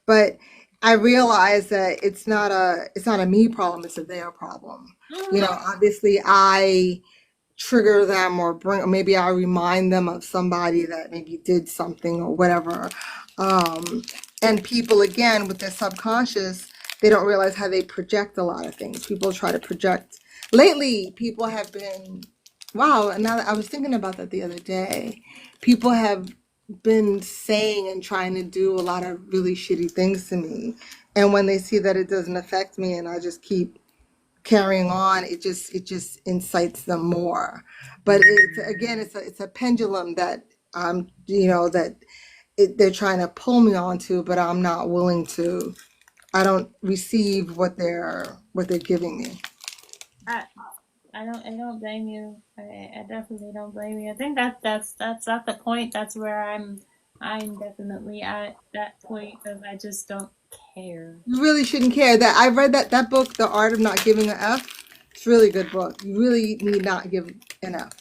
Speaker 3: but I realize that it's not a me problem, it's a their problem. You know,
Speaker 1: Mhm.
Speaker 3: obviously I trigger them or bring, or maybe I remind them of somebody that maybe did something or whatever. Um, and people, again, with their subconscious, they don't realize how they project a lot of things. People try to project. Lately, people have been, wow, and now that I was thinking about that the other day, people have been saying and trying to do a lot of really shitty things to me. And when they see that it doesn't affect me and I just keep carrying on, it just incites them more. But it's again, it's a pendulum that you know, that they're trying to pull me onto, but I'm not willing to. I don't receive what they're giving me.
Speaker 1: I, I don't blame you. I definitely don't blame you. I think that's at the point. That's where I'm definitely at that point of I just don't care.
Speaker 3: You really shouldn't care. That I read that book, The Art of Not Giving a F. It's a really good book. You really need not give an F.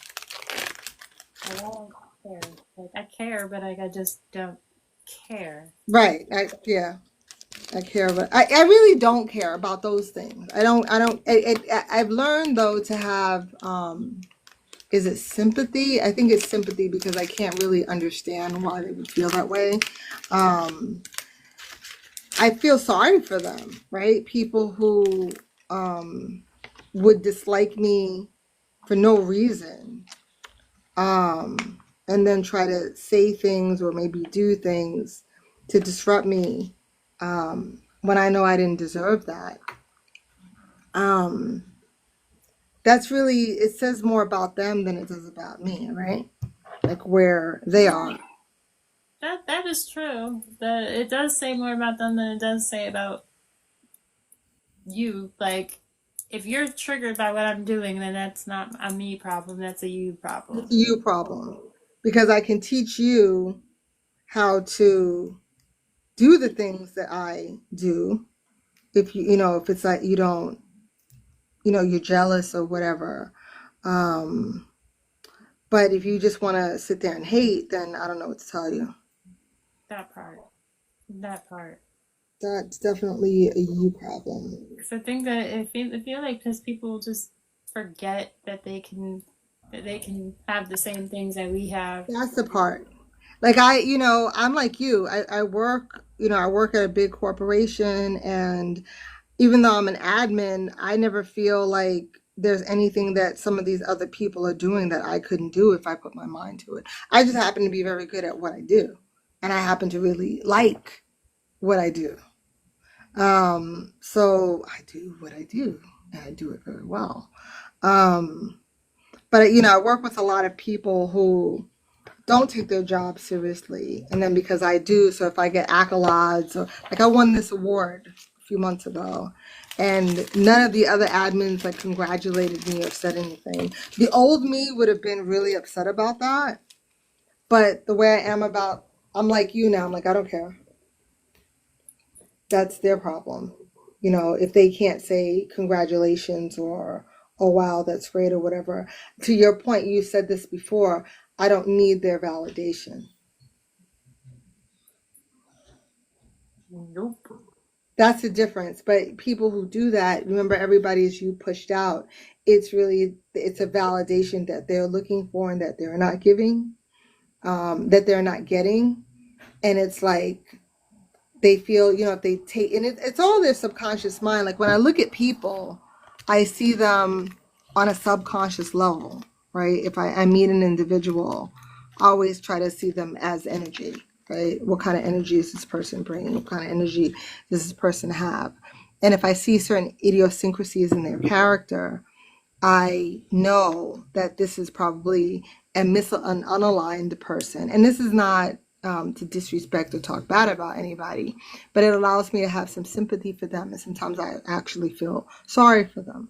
Speaker 1: Like I don't care. Like I care, but like I just don't care.
Speaker 3: Right. Yeah. I care, but I really don't care about those things. I've learned though to have, is it sympathy? I think it's sympathy because I can't really understand why they would feel that way. Um, I feel sorry for them, right? People who um, would dislike me for no reason, and then try to say things or maybe do things to disrupt me, when I know I didn't deserve that. Um, that's really, it says more about them than it does about me, right? Like where they are.
Speaker 1: That is true. That it does say more about them than it does say about you. Like if you're triggered by what I'm doing, then that's not a me problem. That's a you
Speaker 3: It's
Speaker 1: problem.
Speaker 3: a you problem because I can teach you how to do the things that I do. If you, you know, if it's like you don't, you know, you're jealous or whatever. Um, but if you just want to sit there and hate, then I don't know what to tell you.
Speaker 1: That part. That part.
Speaker 3: That's definitely a you problem.
Speaker 1: Because I think that I feel like because people just forget that they can have the same things that we have.
Speaker 3: That's the part. Like you know, I'm like you. I work, you know, I work at a big corporation, and even though I'm an admin, I never feel like there's anything that some of these other people are doing that I couldn't do if I put my mind to it. I just happen to be very good at what I do, and I happen to really like what I do. So I do what I do, and I do it very well. Um, but you know, I work with a lot of people who don't take their job seriously. And then because I do, so if I get accolades or like I won this award a few months ago and none of the other admins like congratulated me or said anything. The old me would have been really upset about that. But the way I am about, I'm like you now, I'm like, I don't care. That's their problem. You know, if they can't say congratulations or, oh wow, that's great or whatever. To your point, you said this before, I don't need their validation.
Speaker 1: Nope.
Speaker 3: That's the difference. But people who do that, remember everybody is you pushed out. It's really it's a validation that they're looking for and that they're not giving, that they're not getting. And it's like they feel, you know, if they take and it's all their subconscious mind. Like when I look at people, I see them on a subconscious level, right? If I meet an individual, I always try to see them as energy, right? What kind of energy is this person bringing? What kind of energy does this person have? And if I see certain idiosyncrasies in their character, I know that this is probably an unaligned person. And this is not to disrespect or talk bad about anybody, but it allows me to have some sympathy for them. And sometimes I actually feel sorry for them.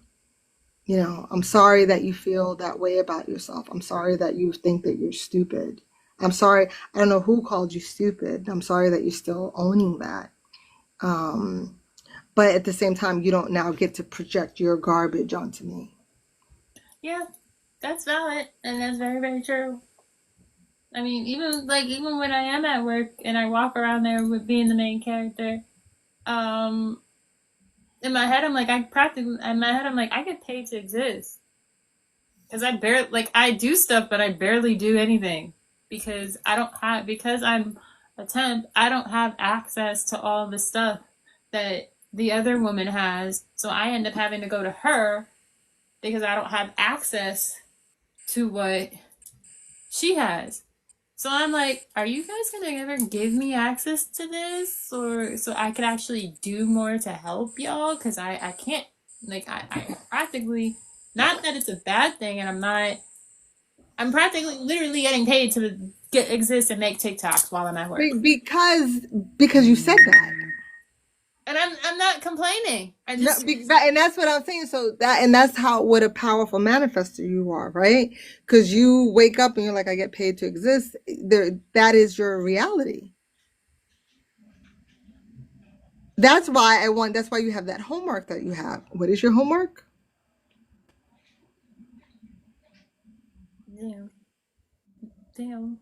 Speaker 3: I'm sorry that you feel that way about yourself. I'm sorry that you think that you're stupid. I'm sorry. I don't know who called you stupid. I'm sorry that you're still owning that. Um, but at the same time, you don't now get to project your garbage onto me.
Speaker 1: Yeah, that's valid, and that's very, very true. I mean, even when I am at work and I walk around there with being the main character, um, in my head I'm like I get paid to exist because I do stuff, but I barely do anything because I'm a temp. I don't have access to all the stuff that the other woman has, so I end up having to go to her because I don't have access to what she has. So I'm like, are you guys gonna ever give me access to this, or so I could actually do more to help y'all? Because I can't, I practically, not that it's a bad thing, and I'm practically literally getting paid to exist and make TikToks while I'm at work,
Speaker 3: Because because you said that.
Speaker 1: and I'm not complaining. I
Speaker 3: No,
Speaker 1: just
Speaker 3: and that's what I'm saying. So that's how what a powerful manifester you are, right? Because you wake up and you're like, I get paid to exist. There, that is your reality. That's why I want. That's why you have that homework that you have. What is your homework?
Speaker 1: damn, damn.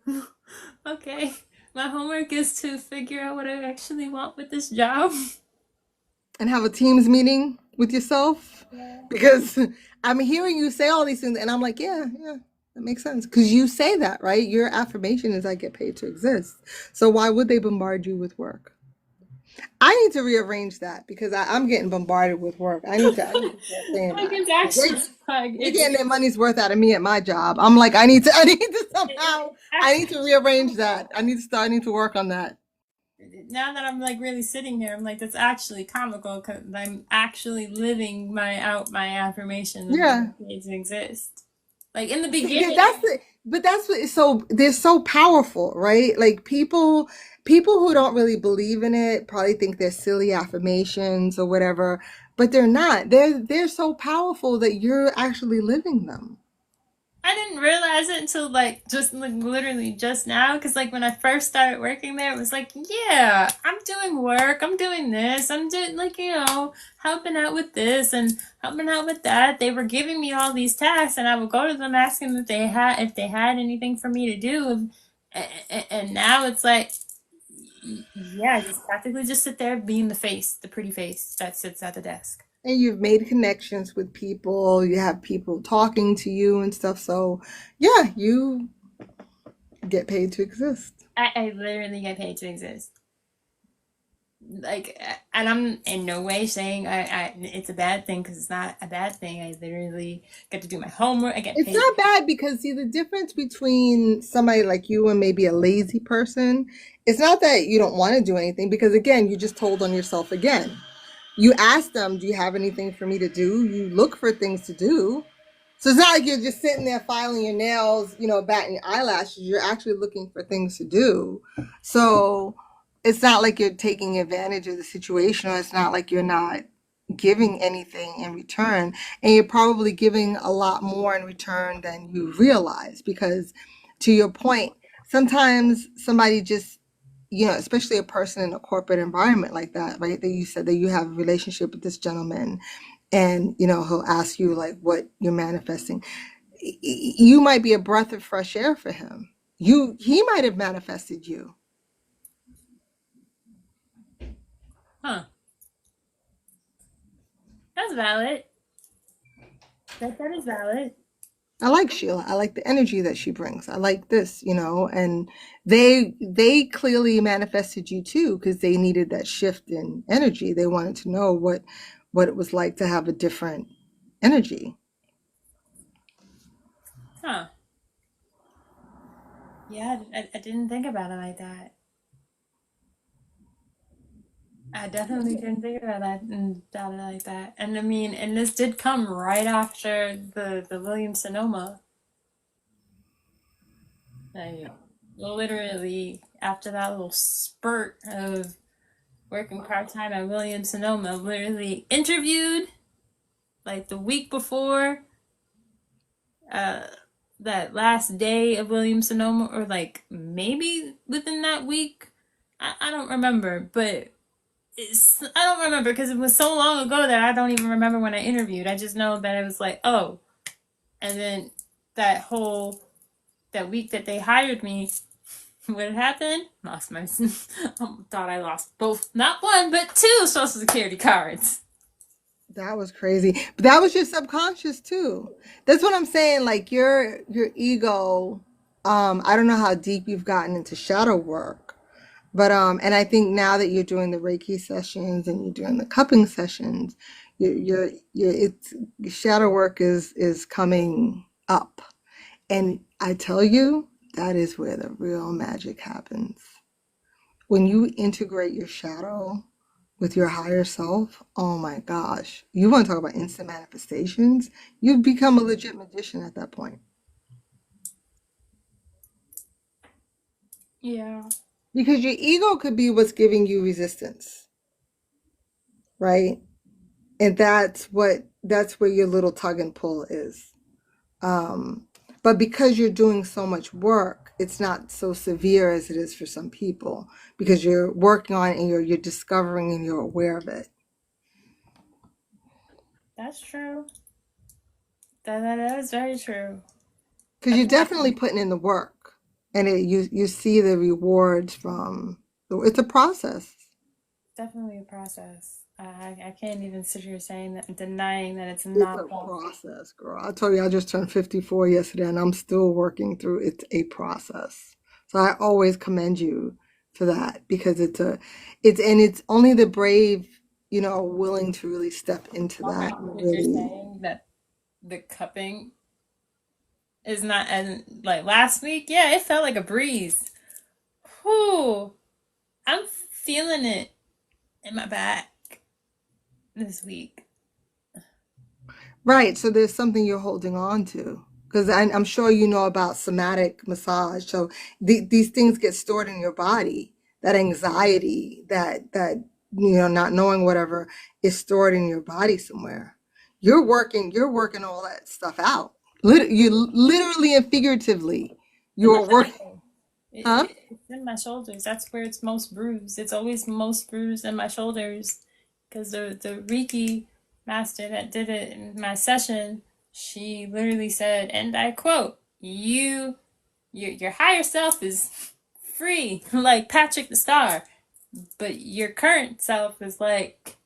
Speaker 1: Okay, my homework is to figure out what I actually want with this job.
Speaker 3: And have a teams meeting with yourself,
Speaker 1: Yeah.
Speaker 3: because I'm hearing you say all these things, and I'm like, yeah, yeah, that makes sense. Because you say that, right? Your affirmation is, I get paid to exist. So why would they bombard you with work? I need to rearrange that because I'm getting bombarded with work. I need to start saying
Speaker 1: Like
Speaker 3: that.
Speaker 1: it's actually
Speaker 3: They getting their money's worth out of me at my job. I'm like, I need to somehow, I need to rearrange that. I need to work on that.
Speaker 1: now that I'm like really sitting here, I'm like that's actually comical because I'm actually living my affirmation of
Speaker 3: Yeah.
Speaker 1: getting to exist. Like in the
Speaker 3: See,
Speaker 1: beginning,
Speaker 3: that's the, but that's what, so they're so powerful, right? Like people who don't really believe in it probably think they're silly affirmations or whatever, but they're not. They're so powerful that you're actually living them.
Speaker 1: I didn't realize it until like just like literally just now because like when I first started working there, it was like yeah, I'm doing work, I'm doing this, I'm doing like helping out with this and helping out with that. They were giving me all these tasks, and I would go to them asking if they had anything for me to do, and now it's like yeah, I just practically just sit there being the face, the pretty face that sits at the desk.
Speaker 3: And you've made connections with people, you have people talking to you and stuff. So, yeah, you get paid to exist.
Speaker 1: I literally get paid to exist. Like, and I'm in no way saying it's a bad thing because it's not a bad thing. I literally get to do my homework. I get
Speaker 3: It's
Speaker 1: paid.
Speaker 3: not bad because, see, the difference between somebody like you and maybe a lazy person, it's not that you don't want to do anything, because again, you just told on yourself again. You ask them, do you have anything for me to do? You look for things to do. So it's not like you're just sitting there filing your nails, batting your eyelashes. You're actually looking for things to do. So it's not like you're taking advantage of the situation, or it's not like you're not giving anything in return. And you're probably giving a lot more in return than you realize, because to your point, sometimes somebody just, especially a person in a corporate environment like that, right? That you said that you have a relationship with this gentleman, and he'll ask you like what you're manifesting. You might be a breath of fresh air for him. He might have manifested you.
Speaker 1: Huh? That's valid. That is valid.
Speaker 3: I like Sheila. I like the energy that she brings. I like this, and they clearly manifested you too, because they needed that shift in energy. They wanted to know what it was like to have a different energy.
Speaker 1: Huh? Yeah, I didn't think about it like that. I definitely didn't think about it like that. And I mean, and this did come right after the William Sonoma. Like literally after that little spurt of working part time at Williams Sonoma, literally interviewed, like the week before uh that last day of Williams Sonoma, or like maybe within that week. I don't remember, but I don't remember because it was so long ago that I don't even remember when I interviewed. I just know that it was like, oh, and then that whole that week that they hired me, what happened? Lost my thought I lost both, not one but two social security cards.
Speaker 3: That was crazy. But that was your subconscious too. That's what I'm saying. Like your ego, I don't know how deep you've gotten into shadow work, but and I think now that you're doing the Reiki sessions and you're doing the cupping sessions, your it's shadow work is coming up. And I tell you, that is where the real magic happens. When you integrate your shadow with your higher self, oh my gosh, you want to talk about instant manifestations? You've become a legit magician at that point.
Speaker 1: Yeah,
Speaker 3: Because your ego could be what's giving you resistance, right? And that's where your little tug and pull is. Um, but because you're doing so much work, it's not so severe as it is for some people because you're working on it and you're discovering and you're aware of it.
Speaker 1: that's true. That is very true.
Speaker 3: Because
Speaker 1: I
Speaker 3: you're
Speaker 1: think
Speaker 3: definitely putting in the work and you see the rewards from it's a process.
Speaker 1: definitely a process. I can't even sit here saying that, denying that it's
Speaker 3: It's
Speaker 1: not
Speaker 3: a
Speaker 1: a process.
Speaker 3: process, girl. I told you I just turned 54 yesterday and I'm still working through it's a process. So I always commend you for that because it's only the brave, willing to really step into that and
Speaker 1: If you're
Speaker 3: really.
Speaker 1: saying that the cupping is not, and like last week, yeah, it felt like a breeze. Whew, I'm feeling it in my back this week.
Speaker 3: Right, so there's something you're holding on to. Because I'm sure you know about somatic massage. So these things get stored in your body. That anxiety, not knowing whatever is stored in your body somewhere. You're working all that stuff out. You literally and figuratively,
Speaker 1: In my
Speaker 3: you're working,
Speaker 1: shoulder.
Speaker 3: huh?
Speaker 1: It's in my shoulders. That's where it's most bruised. It's always most bruised in my shoulders because the Reiki master that did it in my session, she literally said, and I quote, your higher self is free, like Patrick the Star, but your current self is like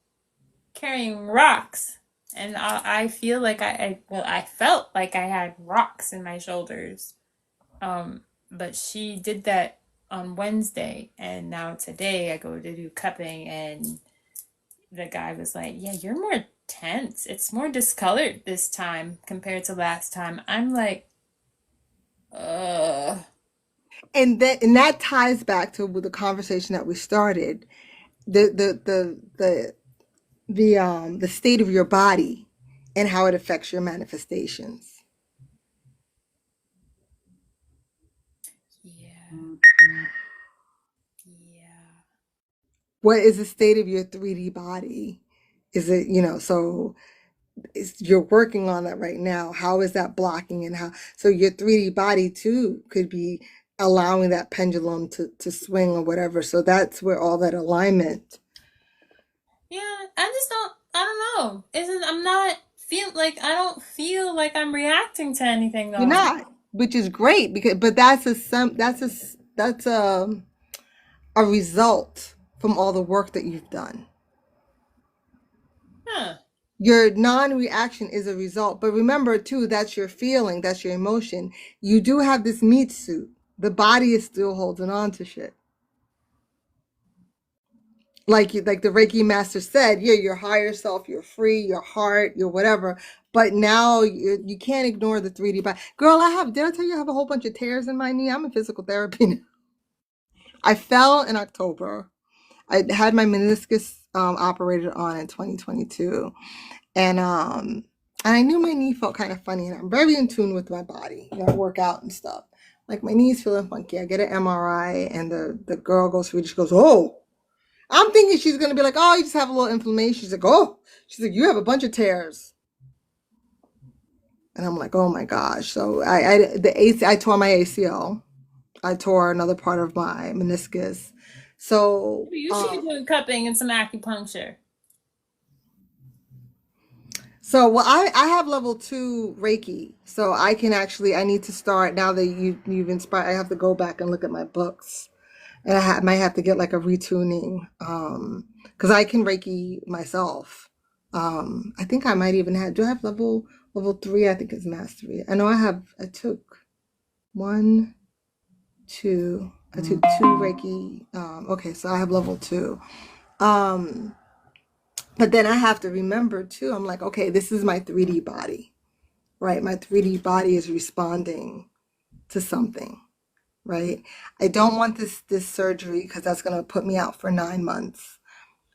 Speaker 1: carrying rocks. And I feel like I felt like I had rocks in my shoulders. But she did that on Wednesday, and now today I go to do cupping, and the guy was like, "Yeah, you're more tense. It's more discolored this time compared to last time." I'm like, "Uh,
Speaker 3: And that ties back to the conversation that we started. The state of your body and how it affects your manifestations.
Speaker 1: yeah, yeah."
Speaker 3: What is the state of your 3D body? Is it, so you're working on that right now. How is that blocking and how, so your 3D body too could be allowing that pendulum to swing or whatever. So that's where all that alignment,
Speaker 1: Yeah, I just don't. I don't know. Isn't I'm not feel like I don't feel like I'm reacting to anything
Speaker 3: you're
Speaker 1: though.
Speaker 3: not, which is great because, but that's a result from all the work that you've done.
Speaker 1: Huh?
Speaker 3: Your non-reaction is a result. But remember too, that's your feeling, that's your emotion. You do have this meat suit. The body is still holding on to shit. Like the Reiki master said, yeah, your higher self, you're free, your heart, your whatever. But now you can't ignore the 3D body. Girl, did I tell you I have a whole bunch of tears in my knee? I'm in physical therapy now. I fell in October. I had my meniscus operated on in 2022. And I knew my knee felt kind of funny, and I'm very in tune with my body. I work out and stuff. Like my knee's feeling funky. I get an MRI, and the girl goes through. She goes, "Oh," I'm thinking she's gonna be like, "Oh, you just have a little inflammation." She's like, "Oh," she's like, "You have a bunch of tears." And I'm like, oh my gosh. So I tore my ACL. I tore another part of my meniscus. So,
Speaker 1: You should be doing cupping and some acupuncture.
Speaker 3: well, I have level 2 Reiki, so I can actually, I need to start now that you've inspired. I have to go back and look at my books, and might have to get like a retuning, because I can Reiki myself. I think I might even have. Do I have level 3? I think it's mastery. I know I have. I took one, two. I took 2 Reiki. Okay, so I have level 2. Um, but then I have to remember too. I'm like, okay, this is my 3D body, right? My 3D body is responding to something, right? I don't want this surgery because that's gonna put me out for 9 months.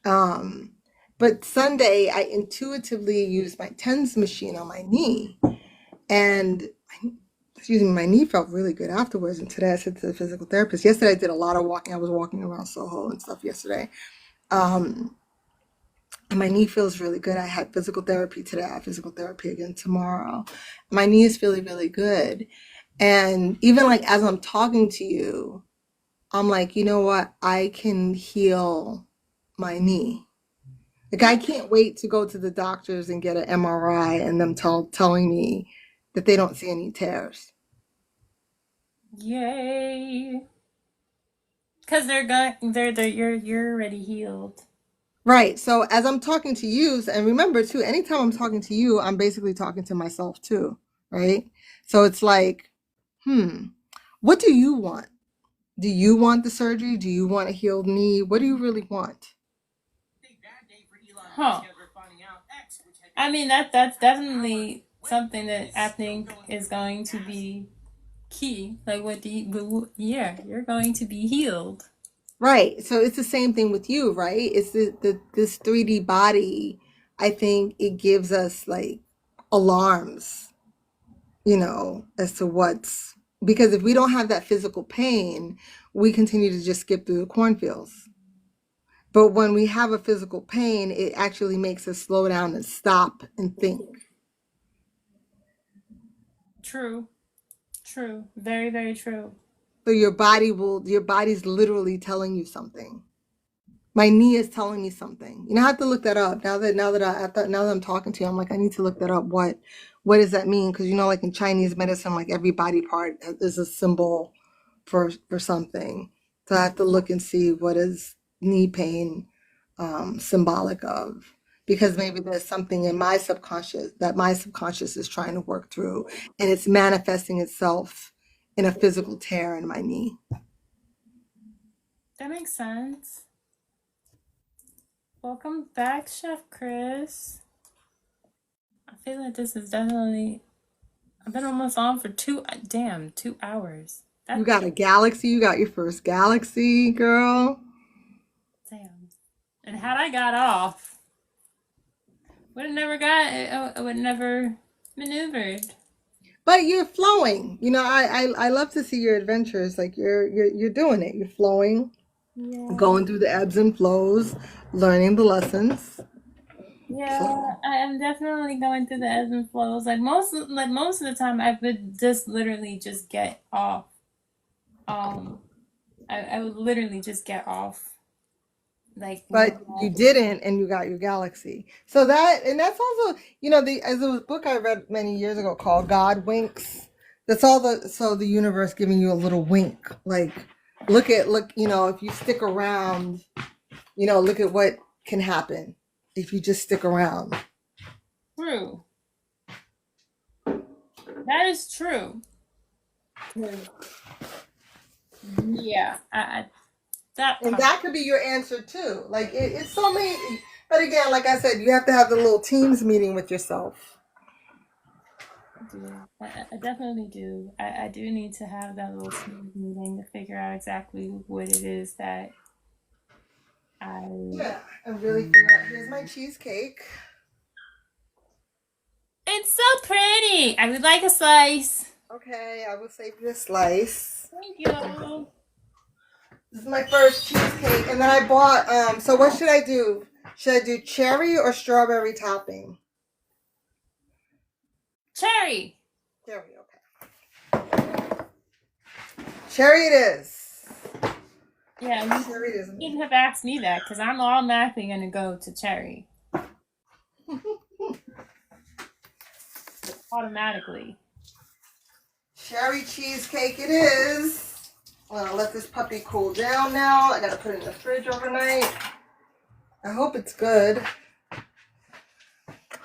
Speaker 3: Um, but Sunday I intuitively used my TENS machine on my knee, and excuse me, my knee felt really good afterwards. And today I said to the physical therapist, yesterday I did a lot of walking. I was walking around Soho and stuff yesterday. Um, and my knee feels really good. I had physical therapy today. I have physical therapy again tomorrow. My knee is feeling really good. And even like as I'm talking to you, I'm like, you know what? I can heal my knee. Like I can't wait to go to the doctors and get an MRI and them telling me that they don't see any tears.
Speaker 1: Yay! Because you're already healed.
Speaker 3: Right. So as I'm talking to you, and remember too, anytime I'm talking to you, I'm basically talking to myself too, right? So it's like, hmm, what do you want? Do you want the surgery? Do you want a healed knee? What do you really want?
Speaker 1: Huh. I mean that's definitely something that I think is going to be key. Like what do you yeah, you're going to be healed.
Speaker 3: Right. So it's the same thing with you, right? It's this 3D body, I think it gives us like alarms, as to what's because if we don't have that physical pain, we continue to just skip through the cornfields. But when we have a physical pain, it actually makes us slow down and stop and think.
Speaker 1: True. True. Very, very true.
Speaker 3: So your body's literally telling you something. My knee is telling me something. I have to look that up. Now that I'm talking to you, I'm like, I need to look that up. What does that mean? Because like in Chinese medicine, like every body part is a symbol for something. So I have to look and see what is knee pain symbolic of. Because maybe there's something in my subconscious that my subconscious is trying to work through, and it's manifesting itself in a physical tear in my knee.
Speaker 1: That makes sense. Welcome back, Chef Chris. I feel like this is definitely. I've been almost on for 2 hours.
Speaker 3: You
Speaker 1: That
Speaker 3: got a galaxy. You got your first galaxy, girl.
Speaker 1: damn. And had I got off, would have never maneuvered.
Speaker 3: But you're flowing. I love to see your adventures. Like you're doing it. You're flowing,
Speaker 1: Yeah.
Speaker 3: going through the ebbs and flows, learning the lessons.
Speaker 1: Yeah,
Speaker 3: So,
Speaker 1: I am definitely going through the ebbs and flows. Like most of the time, I would just literally just get off. Um, I would literally just get off. Like
Speaker 3: but you
Speaker 1: normal.
Speaker 3: didn't, and you got your galaxy. So that's also, as a book I read many years ago called God Winks. That's all the universe giving you a little wink. Like, look, if you stick around, look at what can happen if you just stick around.
Speaker 1: True. That is true. Yeah, that
Speaker 3: And
Speaker 1: part.
Speaker 3: that could be your answer too. Like it's so many. But again, like I said, you have to have the little teams meeting with yourself.
Speaker 1: I do. I definitely do. I do need to have that little team meeting to figure out exactly what it is that I.
Speaker 3: Yeah, and really figure out. Here's my cheesecake.
Speaker 1: It's so pretty. I would like a slice.
Speaker 3: Okay, I will save you a slice.
Speaker 1: Thank you.
Speaker 3: This is my first cheesecake, and then I bought. So what should I do? Should I do cherry or strawberry topping?
Speaker 1: Cherry.
Speaker 3: Cherry, okay. Cherry it is.
Speaker 1: Yeah,
Speaker 3: Cherry it is.
Speaker 1: you shouldn't have asked me that because I'm automatically going to go to cherry. Automatically.
Speaker 3: Cherry cheesecake it is. I'm gonna let this puppy cool down now. I gotta put it in the fridge overnight. I hope it's good.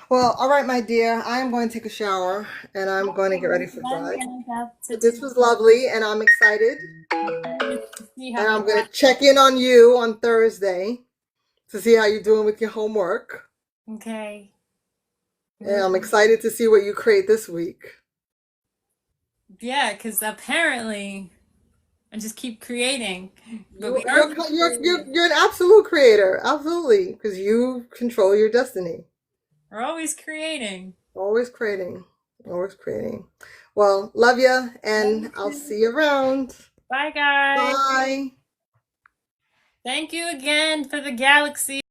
Speaker 3: Well, all right, my dear. I'm going to take a shower and I'm going to get ready for drive. But this was lovely and I'm excited. And I'm going to check in on you on Thursday to see how you're doing with your homework.
Speaker 1: Okay.
Speaker 3: And I'm excited to see what you create this week.
Speaker 1: Yeah, because apparently I just keep creating. But
Speaker 3: You're an absolute creator. Absolutely. Because you control your destiny.
Speaker 1: we're always creating.
Speaker 3: Always creating. Always creating. Well, love you, and I'll see you around.
Speaker 1: Bye, guys.
Speaker 3: Bye.
Speaker 1: Thank you again for the galaxy.